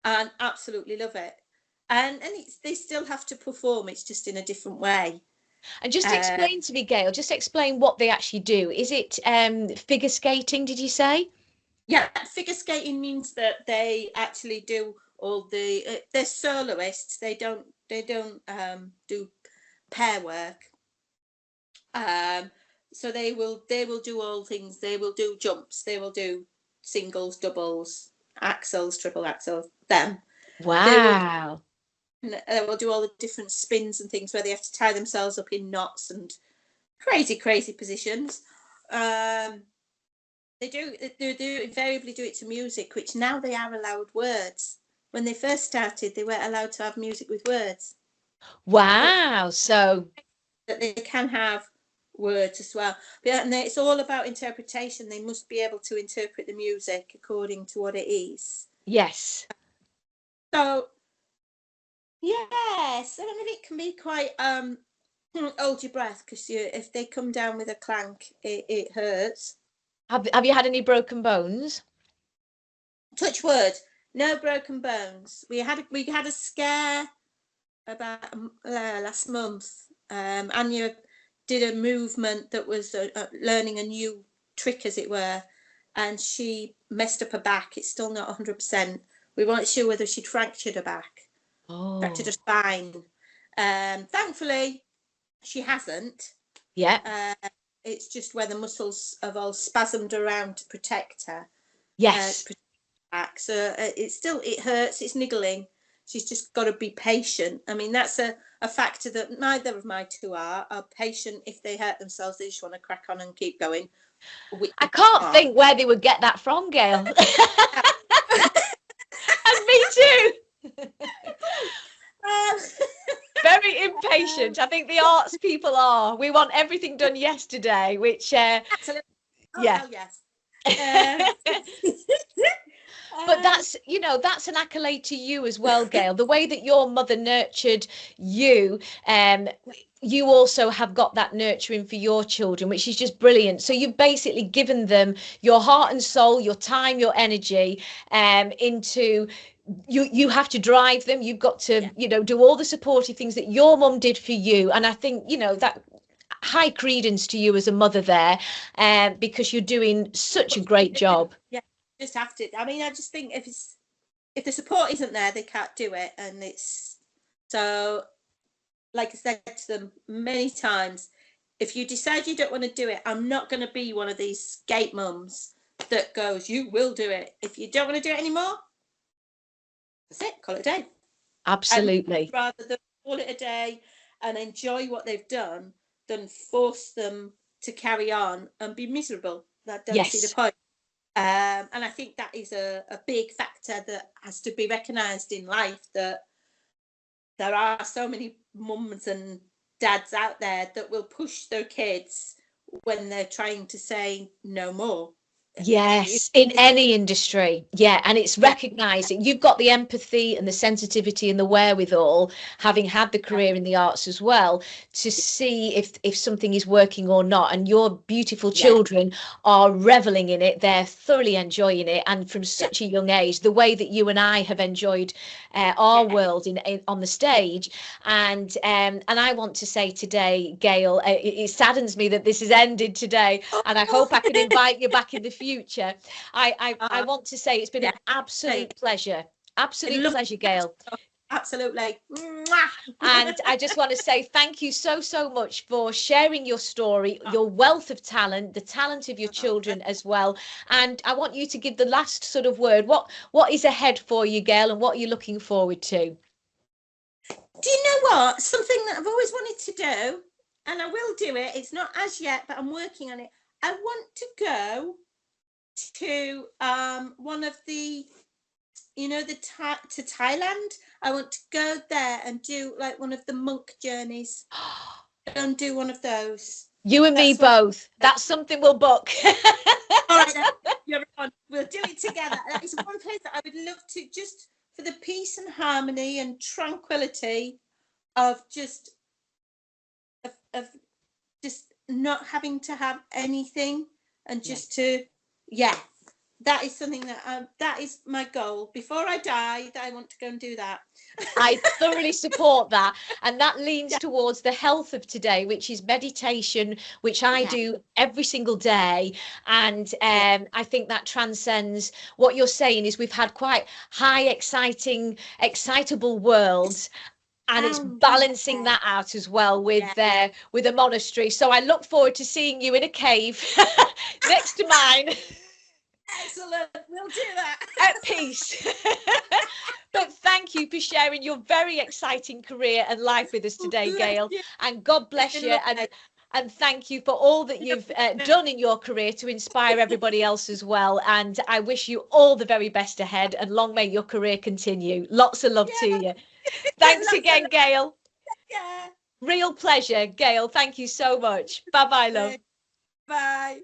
and absolutely love it. and they still have to perform. It's just in a different way. And just explain to me, Gail, just explain what they actually do. Is it figure skating, did you say? Yeah, figure skating means that they actually do all the they're soloists. They don't do pair work. So they will do all things. They will do jumps. They will do singles, doubles, axels, triple axels. Wow. They will do all the different spins and things where they have to tie themselves up in knots and crazy positions. They do invariably do it to music, which now they are allowed words. When they first started, they weren't allowed to have music with words. Wow. So that they can have words as well. And it's all about interpretation. They must be able to interpret the music according to what it is. yes. So yes, I mean it can be quite hold your breath, because if they come down with a clank, it hurts. Have you had any broken bones? Touch wood, no broken bones. We had a scare about last month. Anya did a movement that was learning a new trick, as it were, and she messed up her back. It's still not 100%. We weren't sure whether she'd fractured her back, fractured her spine. Thankfully, she hasn't. Yeah. It's just where the muscles have all spasmed around to protect her. Yes. Back. So it hurts. It's niggling. She's just got to be patient. I mean, that's a factor that neither of my two are patient. If they hurt themselves, they just want to crack on and keep going. I can't think where they would get that from, Gail. And me too. Very impatient. I think the arts people are. We want everything done yesterday, which absolutely. Oh, yeah. hell yes. But that's an accolade to you as well, Gail. The way that your mother nurtured you, you also have got that nurturing for your children, which is just brilliant. So you've basically given them your heart and soul, your time, your energy, into you have to drive them. You've got to, do all the supportive things that your mum did for you. And I think, that high credence to you as a mother there, because you're doing such a great job. Yeah, just have to. I mean, I just think if the support isn't there, they can't do it. And it's so, like I said to them many times, if you decide you don't want to do it, I'm not going to be one of these skate mums that goes, you will do it. If you don't want to do it anymore, that's it, call it a day. Absolutely. And rather than call it a day and enjoy what they've done than force them to carry on and be miserable. I don't see the point. And I think that is a big factor that has to be recognised in life, that there are so many mums and dads out there that will push their kids when they're trying to say no more. Yes, in any industry. Yeah, and it's recognising you've got the empathy and the sensitivity and the wherewithal, having had the career in the arts as well, to see if something is working or not. And your beautiful children are reveling in it. They're thoroughly enjoying it. And from such a young age, the way that you and I have enjoyed our world on the stage. And I want to say today, Gail, it saddens me that this has ended today. And I hope I can invite you back in the future. I want to say it's been an absolute pleasure. Absolute pleasure, Gail. Absolutely. And I just want to say thank you so much for sharing your story, your wealth of talent, the talent of your children as well. And I want you to give the last sort of word. What is ahead for you, Gail, and what are you looking forward to? Do you know what? Something that I've always wanted to do, and I will do it. It's not as yet, but I'm working on it. I want to go to one of the to Thailand. I want to go there and do like one of the monk journeys and do one of those. You and me both. That's something we'll book. All right, then. We'll do it together. That is one place that I would love to, just for the peace and harmony and tranquility of just not having to have anything, and just to that is something that is my goal. Before I die, I want to go and do that. I thoroughly support that. And that leans towards the health of today, which is meditation, which I do every single day. And I think that transcends what you're saying is we've had quite high, excitable worlds. And it's balancing that out as well with a monastery. So I look forward to seeing you in a cave next to mine. Excellent. We'll do that. At peace. But thank you for sharing your very exciting career and life with us today, Gail. And God bless you. And thank you for all that you've done in your career to inspire everybody else as well. And I wish you all the very best ahead, and long may your career continue. Lots of love to you. Thanks again, Gail. Yeah. Real pleasure, Gail. Thank you so much. Bye-bye, love. Bye.